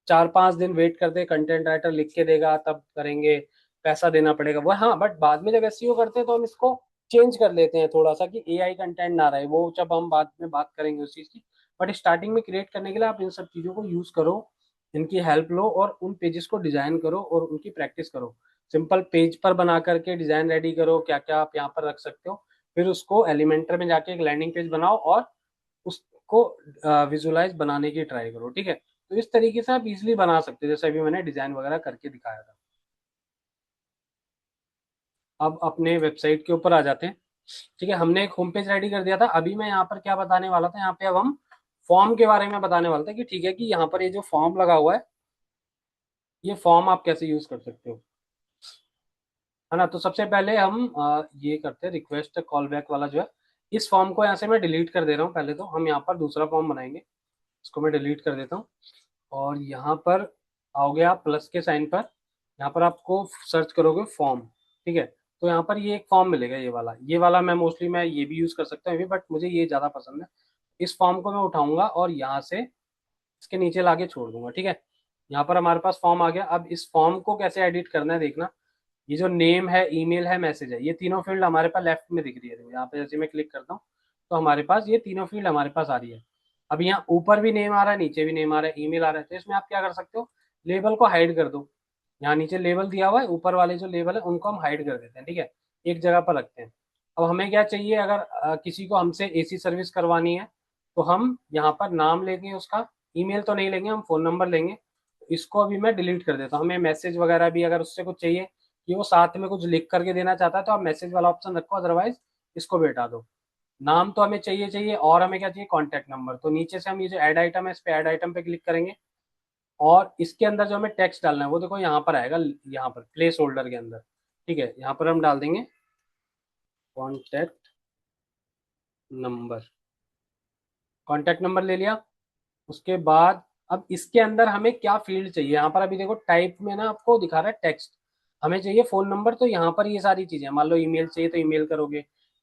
4-5 दिन वेट करते, कंटेंट राइटर लिख के देगा तब करेंगे, पैसा देना पड़ेगा वो, हाँ। बट बाद में जब एसईओ करते हैं तो हम इसको चेंज कर लेते हैं थोड़ा सा कि एआई कंटेंट ना रहे, वो जब हम बाद में बात करेंगे उस चीज की। बट स्टार्टिंग में क्रिएट करने के लिए आप इन सब चीजों को यूज करो, इनकी हेल्प लो और उन पेजेस को डिजाइन करो और उनकी प्रैक्टिस करो। सिंपल पेज पर बना करके डिजाइन रेडी करो, क्या क्या आप यहाँ पर रख सकते हो, फिर उसको एलिमेंटर में जाके एक लैंडिंग पेज बनाओ और उसको विजुलाइज बनाने की ट्राई करो, ठीक है। तो इस तरीके से आप इजिली बना सकते हो, जैसे अभी मैंने डिजाइन वगैरह करके दिखाया था। अब अपने वेबसाइट के ऊपर आ जाते हैं। ठीक है, हमने एक होम पेज रेडी कर दिया था। अभी मैं यहाँ पर क्या बताने वाला था, यहाँ पे अब हम फॉर्म के बारे में बताने वाला था कि ठीक है कि यहाँ पर ये जो फॉर्म लगा हुआ है, ये फॉर्म आप कैसे यूज कर सकते हो, है ना। तो सबसे पहले हम ये करते हैं, रिक्वेस्ट कॉल बैक वाला जो है, इस फॉर्म को यहाँ से मैं डिलीट कर दे रहा हूँ। पहले तो हम यहाँ पर दूसरा फॉर्म बनाएंगे, इसको मैं डिलीट कर देता हूँ। और यहाँ पर आओगे आप प्लस के साइन पर, यहाँ पर आपको सर्च करोगे फॉर्म, ठीक है। तो यहाँ पर ये एक फॉर्म मिलेगा, ये वाला मैं मोस्टली मैं ये भी यूज कर सकता हूँ, बट मुझे ये ज्यादा पसंद है। इस फॉर्म को मैं उठाऊंगा और यहाँ से इसके नीचे लाके छोड़ दूंगा, ठीक है। यहाँ पर हमारे पास फॉर्म आ गया। अब इस फॉर्म को कैसे एडिट करना है देखना। ये जो नेम है, ईमेल है, मैसेज है, ये तीनों फील्ड हमारे पास लेफ्ट में दिख रही है। देखो यहाँ पे जैसे मैं क्लिक करता हूँ तो हमारे पास ये तीनों फील्ड हमारे पास आ रही है। अब यहाँ ऊपर भी नेम आ रहा है, नीचे भी नेम आ रहा है, ईमेल आ रहा है। तो इसमें आप क्या कर सकते हो, लेबल को हाइड कर दो। यहाँ नीचे लेबल दिया हुआ है, ऊपर वाले जो लेबल है उनको हम हाइड कर देते हैं, ठीक है, एक जगह पर रखते हैं। अब हमें क्या चाहिए, अगर किसी को हमसे एसी सर्विस करवानी है तो हम यहाँ पर नाम लेंगे उसका, ईमेल तो नहीं लेंगे, हम फोन नंबर लेंगे। इसको अभी मैं डिलीट कर देता हूँ। हमें मैसेज वगैरह भी अगर उससे कुछ चाहिए कि वो साथ में कुछ लिख करके देना चाहता है तो आप मैसेज वाला ऑप्शन रखो, अदरवाइज इसको भी हटा दो। नाम तो हमें चाहिए चाहिए, और हमें क्या चाहिए, कॉन्टैक्ट नंबर। तो नीचे से हम ये जो ऐड आइटम है, इस पे ऐड आइटम पे क्लिक करेंगे और इसके अंदर जो हमें टेक्स्ट डालना है वो देखो यहाँ पर आएगा, यहाँ पर प्लेस होल्डर के अंदर, ठीक है। यहाँ पर हम डाल देंगे कॉन्टैक्ट नंबर। कॉन्टैक्ट नंबर ले लिया। उसके बाद अब इसके अंदर हमें क्या फील्ड चाहिए, यहाँ पर अभी देखो टाइप में ना आपको दिखा रहा है टेक्स्ट, हमें चाहिए फोन नंबर। तो यहाँ पर ये सारी चीजें, मान लो ईमेल चाहिए तो ईमेल करोगे,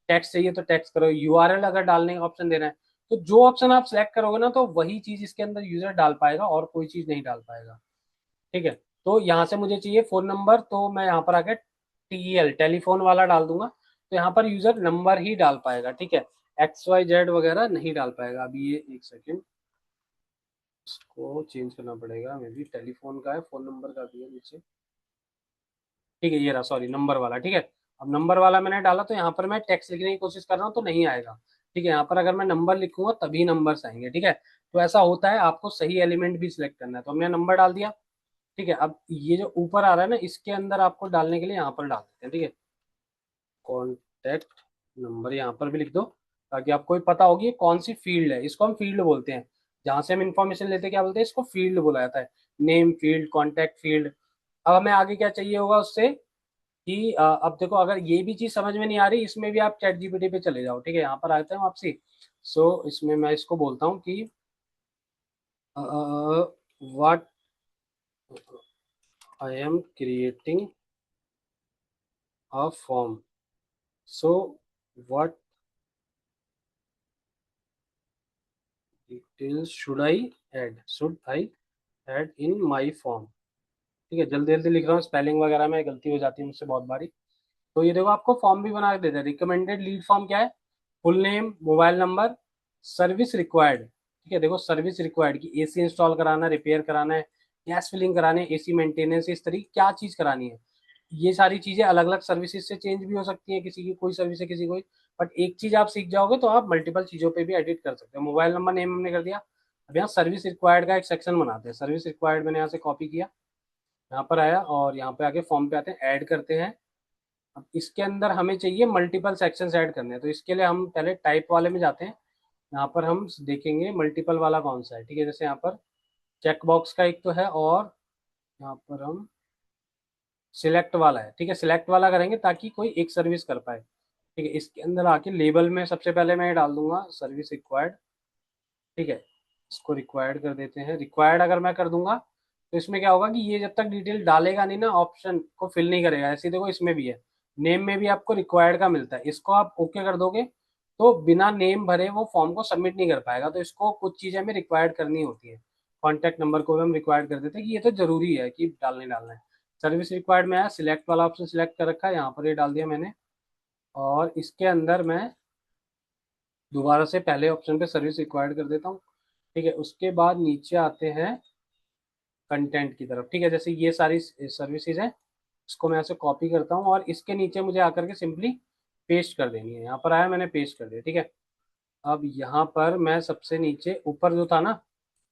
टेक्स्ट चाहिए तो टेक्स्ट करो, यूआरएल अगर डालने का ऑप्शन देना है तो जो ऑप्शन आप सेलेक्ट करोगे ना तो वही चीज इसके अंदर यूजर डाल पाएगा और कोई चीज नहीं डाल पाएगा, ठीक है। तो यहाँ से मुझे चाहिए फोन नंबर, तो मैं यहाँ पर आके टीएल टेलीफोन वाला डाल दूंगा। तो यहाँ पर यूजर नंबर ही डाल पाएगा, ठीक है, XYZ वगैरह नहीं डाल पाएगा। अभी ये एक सेकेंड, इसको चेंज करना पड़ेगा, मे बी टेलीफोन का है, फोन नंबर का भी है नीचे, ठीक है। ये रहा, सॉरी, नंबर वाला, ठीक है। अब नंबर वाला मैंने डाला तो यहाँ पर मैं टेक्स्ट लिखने की कोशिश कर रहा हूँ तो नहीं आएगा, ठीक है। यहाँ पर अगर मैं नंबर लिखूंगा तभी नंबर्स आएंगे, ठीक है। तो ऐसा होता है, आपको सही एलिमेंट भी सिलेक्ट करना है। तो हमने नंबर डाल दिया, ठीक है। अब ये जो ऊपर आ रहा है ना, इसके अंदर आपको डालने के लिए यहाँ पर डाल देते हैं, ठीक है, कॉन्टैक्ट नंबर यहाँ पर भी लिख दो, ताकि आपको भी पता होगी ये कौन सी फील्ड है। इसको हम फील्ड बोलते हैं, जहां से हम इंफॉर्मेशन लेते हैं क्या बोलते हैं, इसको फील्ड बोला जाता है। Name field, contact field. अब हमें आगे क्या चाहिए होगा उससे कि अब देखो, अगर ये भी चीज समझ में नहीं आ रही, इसमें भी आप चैट जीपीटी पे चले जाओ, ठीक है। यहाँ पर आते हैं वापसी। सो इसमें मैं इसको बोलता हूँ कि what I am creating a form, so what details should I add in my form, ठीक है। जल्दी जल्दी लिख रहा हूँ, स्पेलिंग वगैरह में गलती हो जाती है मुझसे बहुत बारी। तो ये देखो आपको फॉर्म भी बना के देता है। रिकमेंडेड लीड फॉर्म क्या है, full name, mobile number, service required, ठीक है। देखो सर्विस रिक्वायर्ड की एसी इंस्टॉल कराना है, रिपेयर कराना है, गैस फिलिंग करानी है, एसी मेंटेनेंस, इस तरीके क्या चीज करानी है। ये सारी चीजें अलग अलग सर्विसेज से चेंज भी हो सकती हैं, किसी की कोई सर्विस है, किसी कोई। बट एक चीज आप सीख जाओगे तो आप मल्टीपल चीजों पे भी एडिट कर सकते हो। मोबाइल नंबर, नेम हमने कर दिया। अब यहाँ सर्विस रिक्वायर्ड का एक सेक्शन बनाते हैं। सर्विस रिक्वायर्ड मैंने यहाँ से कॉपी किया, यहाँ पर आया और यहाँ पे आके फॉर्म पे आते हैं, ऐड करते हैं। अब इसके अंदर हमें चाहिए मल्टीपल सेक्शंस ऐड करने हैं, तो इसके लिए हम पहले टाइप वाले में जाते हैं। यहाँ पर हम देखेंगे मल्टीपल वाला कौन सा है, ठीक है। जैसे यहाँ पर चेक बॉक्स का एक तो है, और यहाँ पर हम सिलेक्ट वाला है, ठीक है। सिलेक्ट वाला करेंगे ताकि कोई एक सर्विस कर पाए, ठीक है। इसके अंदर आके लेबल में सबसे पहले मैं ये डाल दूंगा सर्विस रिक्वायर्ड, ठीक है। इसको रिक्वायर्ड कर देते हैं। रिक्वायर्ड अगर मैं कर दूंगा तो इसमें क्या होगा कि ये जब तक डिटेल डालेगा नहीं ना, ऑप्शन को फिल नहीं करेगा। ऐसे देखो इसमें भी है, नेम में भी आपको रिक्वायर्ड का मिलता है, इसको आप ओके कर दोगे तो बिना नेम भरे वो फॉर्म को सबमिट नहीं कर पाएगा। तो इसको कुछ चीजें हमें रिक्वायर्ड करनी होती है। कॉन्टैक्ट नंबर को भी हम रिक्वायर्ड कर देते हैं कि ये तो जरूरी है कि डालना है। सर्विस रिक्वायर्ड में आया, सिलेक्ट वाला ऑप्शन सिलेक्ट कर रखा है, यहाँ पर ये डाल दिया मैंने। और इसके अंदर मैं दोबारा से पहले ऑप्शन पे सर्विस रिक्वायर्ड कर देता हूँ, ठीक है। उसके बाद नीचे आते हैं कंटेंट की तरफ, ठीक है। जैसे ये सारी सर्विसेज हैं, इसको मैं ऐसे कॉपी करता हूँ और इसके नीचे मुझे आकर के सिंपली पेस्ट कर देनी है। यहाँ पर आया, मैंने पेस्ट कर दिया, ठीक है। अब यहाँ पर मैं सबसे नीचे ऊपर जो था ना,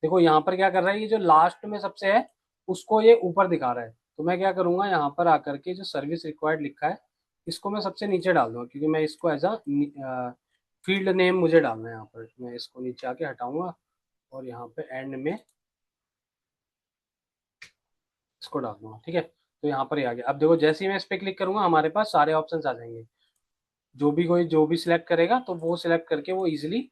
देखो यहाँ पर क्या कर रहा है, ये जो लास्ट में सबसे है उसको ये ऊपर दिखा रहा है। तो मैं क्या करूंगा, यहाँ पर आकर के जो सर्विस रिक्वायर्ड लिखा है इसको मैं सबसे नीचे डाल दूंगा, क्योंकि मैं इसको एज अ फील्ड नेम मुझे डालना है यहाँ पर। मैं इसको नीचे आके हटाऊंगा और यहाँ पे एंड में इसको डाल दूंगा, ठीक है। तो यहाँ पर ही आ गया। अब देखो जैसे ही मैं इस पर क्लिक करूंगा हमारे पास सारे ऑप्शंस आ जाएंगे। जो भी सिलेक्ट करेगा तो वो सिलेक्ट करके वो इजिली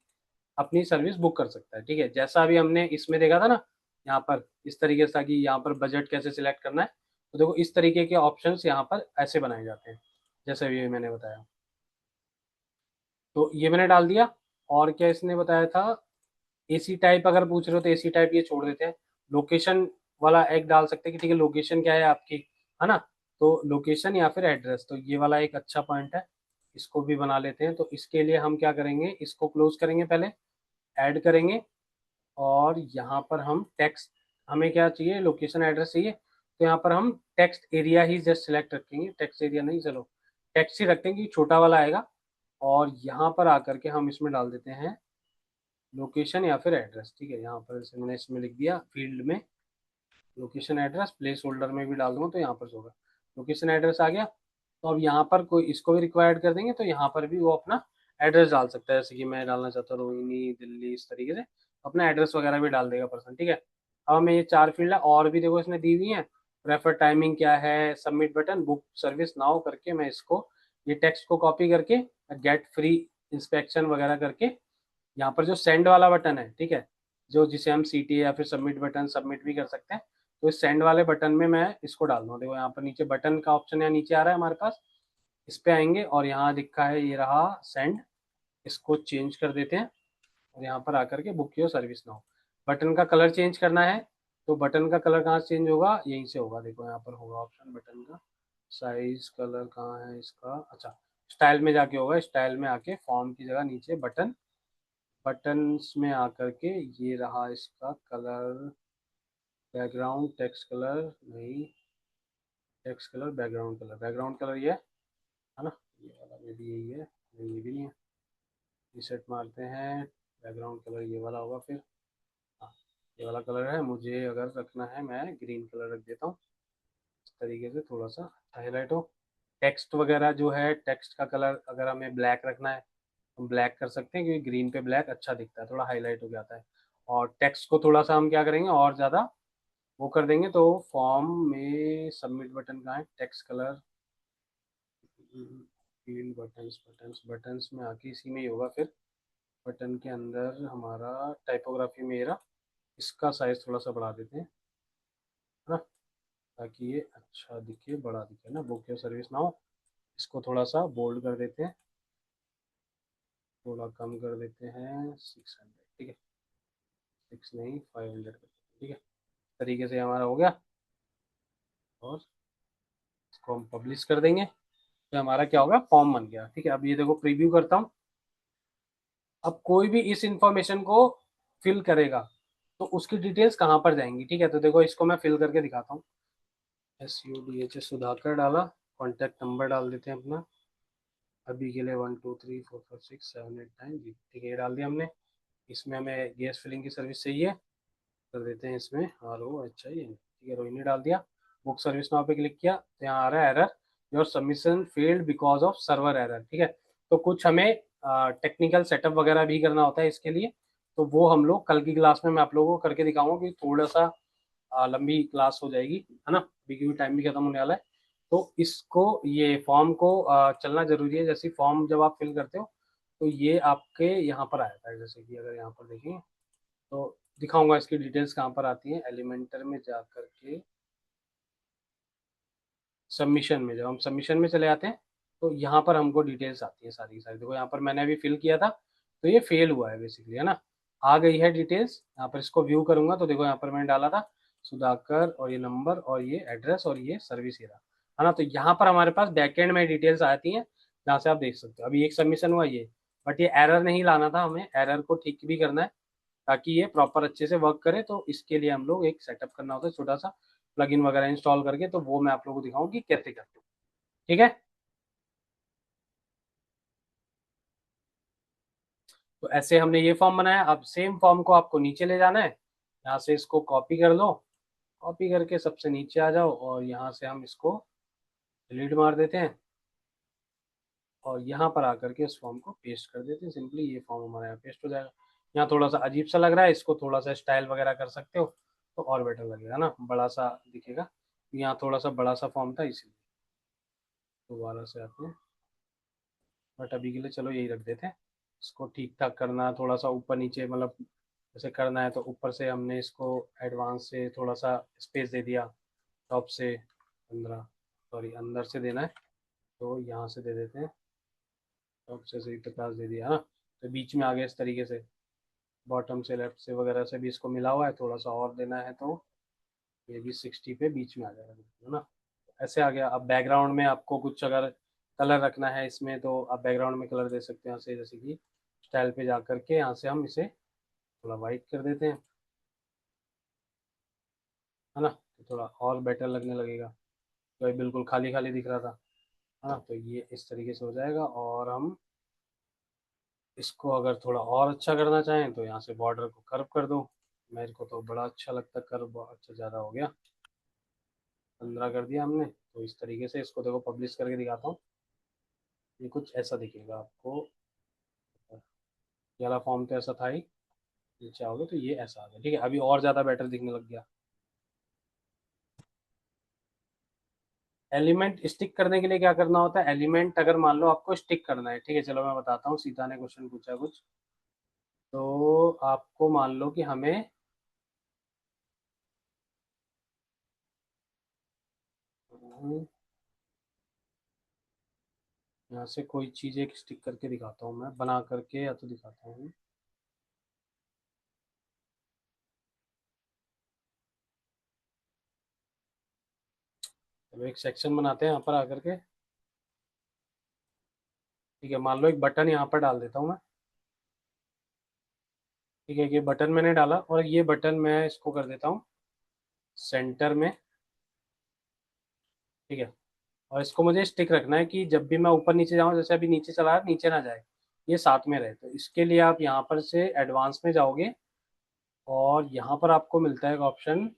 अपनी सर्विस बुक कर सकता है, ठीक है। जैसा अभी हमने इसमें देखा था ना, यहाँ पर इस तरीके से था कि यहाँ पर बजट कैसे सिलेक्ट करना है। तो देखो इस तरीके के ऑप्शंस यहाँ पर ऐसे बनाए जाते हैं, जैसे अभी मैंने बताया। तो ये मैंने डाल दिया। और क्या इसने बताया था, एसी टाइप अगर पूछ रहे हो तो एसी टाइप ये छोड़ देते हैं। लोकेशन वाला एक डाल सकते हैं कि ठीक है लोकेशन क्या है आपकी, है ना। तो लोकेशन या फिर एड्रेस, तो ये वाला एक अच्छा पॉइंट है, इसको भी बना लेते हैं। तो इसके लिए हम क्या करेंगे, इसको क्लोज करेंगे, पहले ऐड करेंगे। और यहाँ पर हम टेक्स्ट, हमें क्या चाहिए, लोकेशन एड्रेस चाहिए। तो यहाँ पर हम टेक्स्ट एरिया ही जस्ट सिलेक्ट रखेंगे, टेक्स्ट एरिया नहीं, चलो टेक्स्ट ही रखते हैं कि छोटा वाला आएगा। और यहाँ पर आकर के हम इसमें डाल देते हैं लोकेशन या फिर एड्रेस, ठीक है। यहाँ पर जैसे मैंने इसमें लिख दिया फील्ड में लोकेशन एड्रेस, प्लेस होल्डर में भी डाल दूंगा तो यहाँ पर होगा लोकेशन एड्रेस आ गया। तो अब यहाँ पर कोई इसको भी रिक्वायर्ड कर देंगे, तो यहाँ पर भी वो अपना एड्रेस डाल सकता है। जैसे कि मैं डालना चाहता हूँ रोहिणी दिल्ली, इस तरीके से अपना एड्रेस वगैरह भी डाल देगा पर्सन, ठीक है। अब हमें ये 4 फील्ड है और भी देखो इसने दी हुई है। प्रेफर टाइमिंग क्या है, submit button, book service now करके मैं इसको ये टेक्स्ट को कॉपी करके गेट फ्री इंस्पेक्शन वगैरह करके यहाँ पर जो सेंड वाला बटन है, ठीक है, जो जिसे हम सीटी या फिर सबमिट बटन सबमिट भी कर सकते हैं। तो इस सेंड वाले बटन में मैं इसको डाल दूँ। देखो यहाँ पर नीचे बटन का ऑप्शन यहाँ नीचे आ रहा है हमारे पास, इस पे आएंगे और यहाँ दिखा है ये रहा सेंड, इसको चेंज कर देते हैं। और यहाँ पर आकर के book your service now, button का कलर चेंज करना है। तो बटन का कलर कहाँ से चेंज होगा, यहीं से होगा। देखो यहाँ पर होगा ऑप्शन बटन का साइज, कलर कहाँ है इसका, अच्छा स्टाइल में जाके होगा, स्टाइल में आके फॉर्म की जगह नीचे बटन, बटन्स में आकर के ये रहा इसका कलर, बैकग्राउंड टेक्स्ट कलर नहीं, text colour background colour, background colour ये है ना, ये वाला में भी यही है, नहीं ये भी नहीं है। रीसेट मारते हैं, बैकग्राउंड कलर ये वाला होगा फिर, हाँ ये वाला कलर है। मुझे अगर रखना है मैं ग्रीन कलर रख देता हूँ, इस तरीके से थोड़ा सा हाईलाइट हो। टेक्स्ट वगैरह जो है, टेक्स्ट का कलर अगर हमें ब्लैक रखना है हम ब्लैक कर सकते हैं, क्योंकि ग्रीन पे ब्लैक अच्छा दिखता है, थोड़ा हाईलाइट हो जाता है। और टेक्स्ट को थोड़ा सा हम क्या करेंगे और ज़्यादा वो कर देंगे। तो फॉर्म में सबमिट बटन कहाँ है, text colour, field buttons, buttons buttons में आके इसी में ही होगा फिर। बटन के अंदर हमारा टाइपोग्राफी में मेरा इसका साइज थोड़ा सा बढ़ा देते हैं, है ना, ताकि ये अच्छा दिखे, बड़ा दिखे ना, बुक योर सर्विस नाउ। इसको थोड़ा सा बोल्ड कर देते हैं, थोड़ा कम कर देते हैं 600, ठीक है, 6 नहीं 500 कर देते हैं, ठीक है। तरीके से हमारा हो गया। और इसको हम पब्लिश कर देंगे तो हमारा क्या होगा, फॉर्म बन गया, ठीक है। अब ये देखो प्रीव्यू करता हूँ। अब कोई भी इस इंफॉर्मेशन को फिल करेगा तो उसकी डिटेल्स कहाँ पर जाएंगी, ठीक है। तो देखो इसको मैं फिल करके दिखाता हूँ। SUDH सुधाकर डाला, कॉन्टैक्ट नंबर डाल देते हैं अपना अभी के लिए 1 2 3 4 5 6 7 8 9 जी, ठीक है ये डाल दिया हमने। इसमें हमें गैस फिलिंग की सर्विस चाहिए, कर देते हैं इसमें RO HI, ठीक है रोहिणी डाल दिया। बुक सर्विस नाउ पे क्लिक किया तो यहाँ आ रहा है error, your submission failed because of server error, ठीक है। तो कुछ हमें टेक्निकल सेटअप वगैरह भी करना होता है इसके लिए। तो वो हम लोग कल की क्लास में मैं आप लोगों को करके दिखाऊंगा, कि थोड़ा सा लंबी क्लास हो जाएगी, है ना, अभी क्योंकि टाइम भी खत्म होने वाला है। तो इसको ये फॉर्म को चलना जरूरी है। जैसे फॉर्म जब आप फिल करते हो तो ये आपके यहाँ पर आया था, जैसे कि अगर यहाँ पर देखें तो दिखाऊंगा इसकी डिटेल्स कहाँ पर आती हैं, एलिमेंटर में जा करके सबमिशन में, जब हम सबमिशन में चले जाते हैं तो यहाँ पर हमको डिटेल्स आती है सारी की सारी। देखो यहाँ पर मैंने अभी फिल किया था तो ये फेल हुआ है बेसिकली, है ना, आ गई है डिटेल्स। यहाँ पर इसको व्यू करूंगा तो देखो यहाँ पर मैंने डाला था सुधाकर और ये नंबर और ये एड्रेस और ये सर्विस ही रहा, है ना। तो यहाँ पर हमारे पास बैकएंड में डिटेल्स आती हैं जहाँ से आप देख सकते हो। अभी एक सबमिशन हुआ ये, बट ये एरर नहीं लाना था, हमें एरर को ठीक भी करना है ताकि ये प्रॉपर अच्छे से वर्क करे। तो इसके लिए हम लोग एक सेटअप करना होता है छोटा सा, प्लगइन वगैरह इंस्टॉल करके, तो वो मैं आप लोगों को दिखाऊं कि कैसे करते हैं, ठीक है। तो ऐसे हमने ये फॉर्म बनाया। अब सेम फॉर्म को आपको नीचे ले जाना है, यहाँ से इसको कॉपी कर लो, कॉपी करके सबसे नीचे आ जाओ और यहाँ से हम इसको डिलीट मार देते हैं। और यहाँ पर आकर के इस फॉर्म को पेस्ट कर देते हैं सिंपली। ये फॉर्म हमारे यहाँ पेस्ट हो जाएगा। यहाँ थोड़ा सा अजीब सा लग रहा है, इसको थोड़ा सा स्टाइल वगैरह कर सकते हो तो और बेटर लगेगा ना, बड़ा सा दिखेगा। यहाँ थोड़ा सा बड़ा सा फॉर्म था इसलिए दोबारा से आपने, बट अभी के लिए चलो यही रख देते हैं। इसको ठीक ठाक करना है, थोड़ा सा ऊपर नीचे मतलब जैसे करना है तो ऊपर से हमने इसको एडवांस से थोड़ा सा स्पेस दे दिया, टॉप से 15, सॉरी अंदर से देना है तो यहाँ से दे देते हैं, टॉप से सही 50 दे दिया ना, तो बीच में आ गया इस तरीके से। बॉटम से लेफ्ट से वगैरह से भी इसको मिला हुआ है, थोड़ा सा और देना है तो ये भी 60 पे बीच में आ जाएगा, है ना। ऐसे आ गया। अब बैकग्राउंड में आपको कुछ अगर कलर रखना है इसमें तो आप बैकग्राउंड में कलर दे सकते हैं यहाँ से, जैसे कि स्टाइल पे जा करके यहाँ से हम इसे थोड़ा वाइट कर देते हैं, है ना, तो थोड़ा और बेटर लगने लगेगा। तो ये बिल्कुल खाली खाली दिख रहा था, है ना, तो ये इस तरीके से हो जाएगा। और हम इसको अगर थोड़ा और अच्छा करना चाहें तो यहाँ से बॉर्डर को कर्व कर दो। मेरे को तो बड़ा अच्छा लगता है कर्व, बहुत अच्छा, ज़्यादा हो गया, 15 कर दिया हमने। तो इस तरीके से इसको देखो पब्लिश करके दिखाता हूँ, ये कुछ ऐसा दिखेगा आपको। ये वाला फॉर्म तो ऐसा था ही, नीचे आओगे तो ये ऐसा आ गया, ठीक है। अभी और ज़्यादा बेटर दिखने लग गया। एलिमेंट स्टिक करने के लिए क्या करना होता है, एलिमेंट अगर मान लो आपको स्टिक करना है, ठीक है, चलो मैं बताता हूँ। सीता ने क्वेश्चन पूछा कुछ, तो आपको मान लो कि हमें यहाँ से कोई चीज़ एक स्टिक करके दिखाता हूँ, मैं बना करके या तो दिखाता हूँ। चलो एक सेक्शन बनाते हैं यहाँ पर आकर के, ठीक है। मान लो एक बटन यहाँ पर डाल देता हूँ मैं, ठीक है। ये बटन मैंने डाला और ये बटन मैं इसको कर देता हूँ सेंटर में, ठीक है। और इसको मुझे स्टिक रखना है कि जब भी मैं ऊपर नीचे जाऊँ, जैसे अभी नीचे चला रहा, नीचे ना जाए, ये साथ में रहे। तो इसके लिए आप यहाँ पर से एडवांस में जाओगे और यहाँ पर आपको मिलता है एक ऑप्शन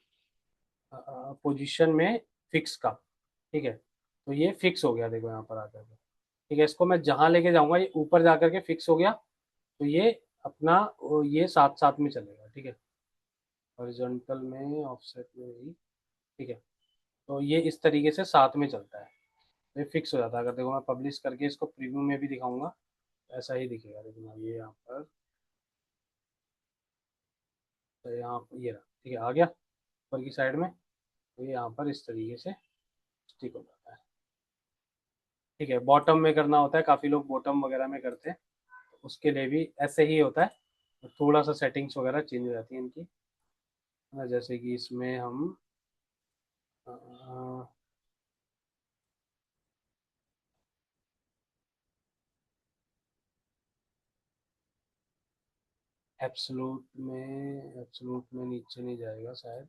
पोजीशन में फिक्स का, ठीक है। तो ये फिक्स हो गया देखो यहाँ पर आकर के, ठीक है। इसको मैं जहाँ लेके जाऊँगा ये ऊपर जा करके फिक्स हो गया, तो ये अपना ये साथ साथ में चलेगा, ठीक है। हॉरिजॉन्टल में, ऑफसेट में भी, ठीक है। तो ये इस तरीके से साथ में चलता है, तो ये फिक्स हो जाता है। अगर देखो मैं पब्लिश करके इसको प्रीव्यू में भी दिखाऊंगा, ऐसा ही दिखेगा। देखो ये यहाँ पर, तो यहाँ पर ये रहा, ठीक है, आ गया ऊपर की साइड में। तो ये यहाँ पर इस तरीके से स्टिक हो जाता है, ठीक है। बॉटम में करना होता है, काफ़ी लोग बॉटम वगैरह में करते हैं, तो उसके लिए भी ऐसे ही होता है। तो थोड़ा सा सेटिंग्स वगैरह चेंज हो जाती है इनकी, है ना। जैसे कि इसमें हम एब्सोलूट में नीचे नहीं जाएगा शायद,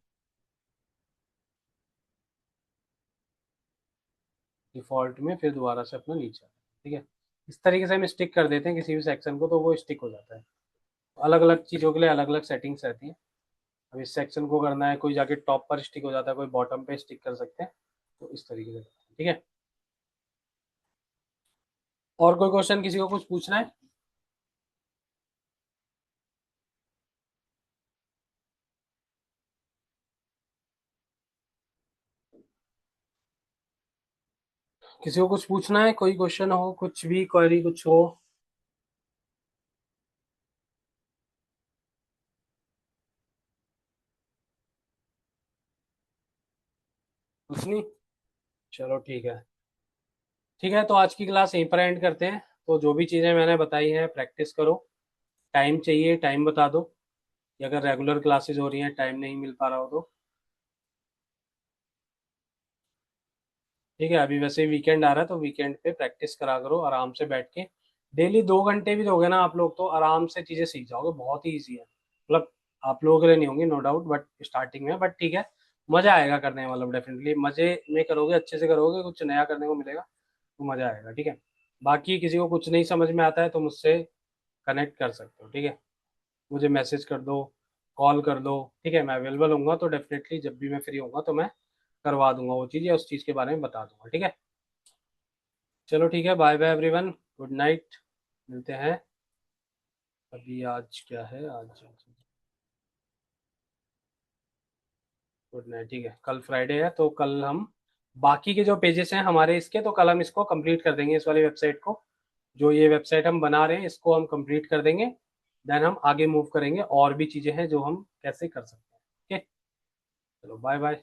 डिफॉल्ट में फिर दोबारा से अपना नीचे, ठीक है। इस तरीके से हम स्टिक कर देते हैं किसी भी सेक्शन को, तो वो स्टिक हो जाता है। अलग अलग चीज़ों के लिए अलग अलग सेटिंग्स रहती हैं। अब इस सेक्शन को करना है, कोई जाके टॉप पर स्टिक हो जाता है, कोई बॉटम पे स्टिक कर सकते हैं, तो इस तरीके से, ठीक है। और कोई क्वेश्चन किसी को कुछ पूछना है? किसी को कुछ पूछना है, कोई क्वेश्चन हो, कुछ भी क्वेरी कुछ हो? कुछ नहीं, चलो ठीक है। ठीक है, तो आज की क्लास यहीं पर एंड करते हैं। तो जो भी चीज़ें मैंने बताई हैं प्रैक्टिस करो। टाइम चाहिए, टाइम बता दो कि अगर रेगुलर क्लासेस हो रही हैं टाइम नहीं मिल पा रहा हो तो, ठीक है। अभी वैसे वीकेंड आ रहा है तो वीकेंड पे प्रैक्टिस करा करो आराम से बैठ के। डेली 2 घंटे भी दोगे ना आप लोग तो आराम से चीज़ें सीख जाओगे, बहुत ही ईजी है। मतलब आप लोगों के लिए नहीं होंगी नो डाउट, बट स्टार्टिंग में, बट ठीक है। मज़ा आएगा करने में, मतलब डेफिनेटली मज़े में करोगे, अच्छे से करोगे, कुछ नया करने को मिलेगा तो मज़ा आएगा, ठीक है। बाकी किसी को कुछ नहीं समझ में आता है तो मुझसे कनेक्ट कर सकते हो, ठीक है। मुझे मैसेज कर दो, कॉल कर दो, ठीक है। मैं अवेलेबल होऊंगा तो डेफिनेटली जब भी मैं फ्री होऊंगा तो मैं करवा दूंगा वो चीज़ या उस चीज़ के बारे में बता दूंगा, ठीक है। चलो ठीक है, bye bye everyone. Good night, मिलते हैं। अभी आज क्या है, आज गुड नाइट, ठीक है, कल फ्राइडे है तो कल हम बाकी के जो पेजेस हैं हमारे इसके, तो कल हम इसको कंप्लीट कर देंगे, इस वाली वेबसाइट को। जो ये वेबसाइट हम बना रहे हैं इसको हम कंप्लीट कर देंगे। देन हम आगे मूव करेंगे, और भी चीजें हैं जो हम कैसे कर सकते हैं। ओके, चलो बाय बाय।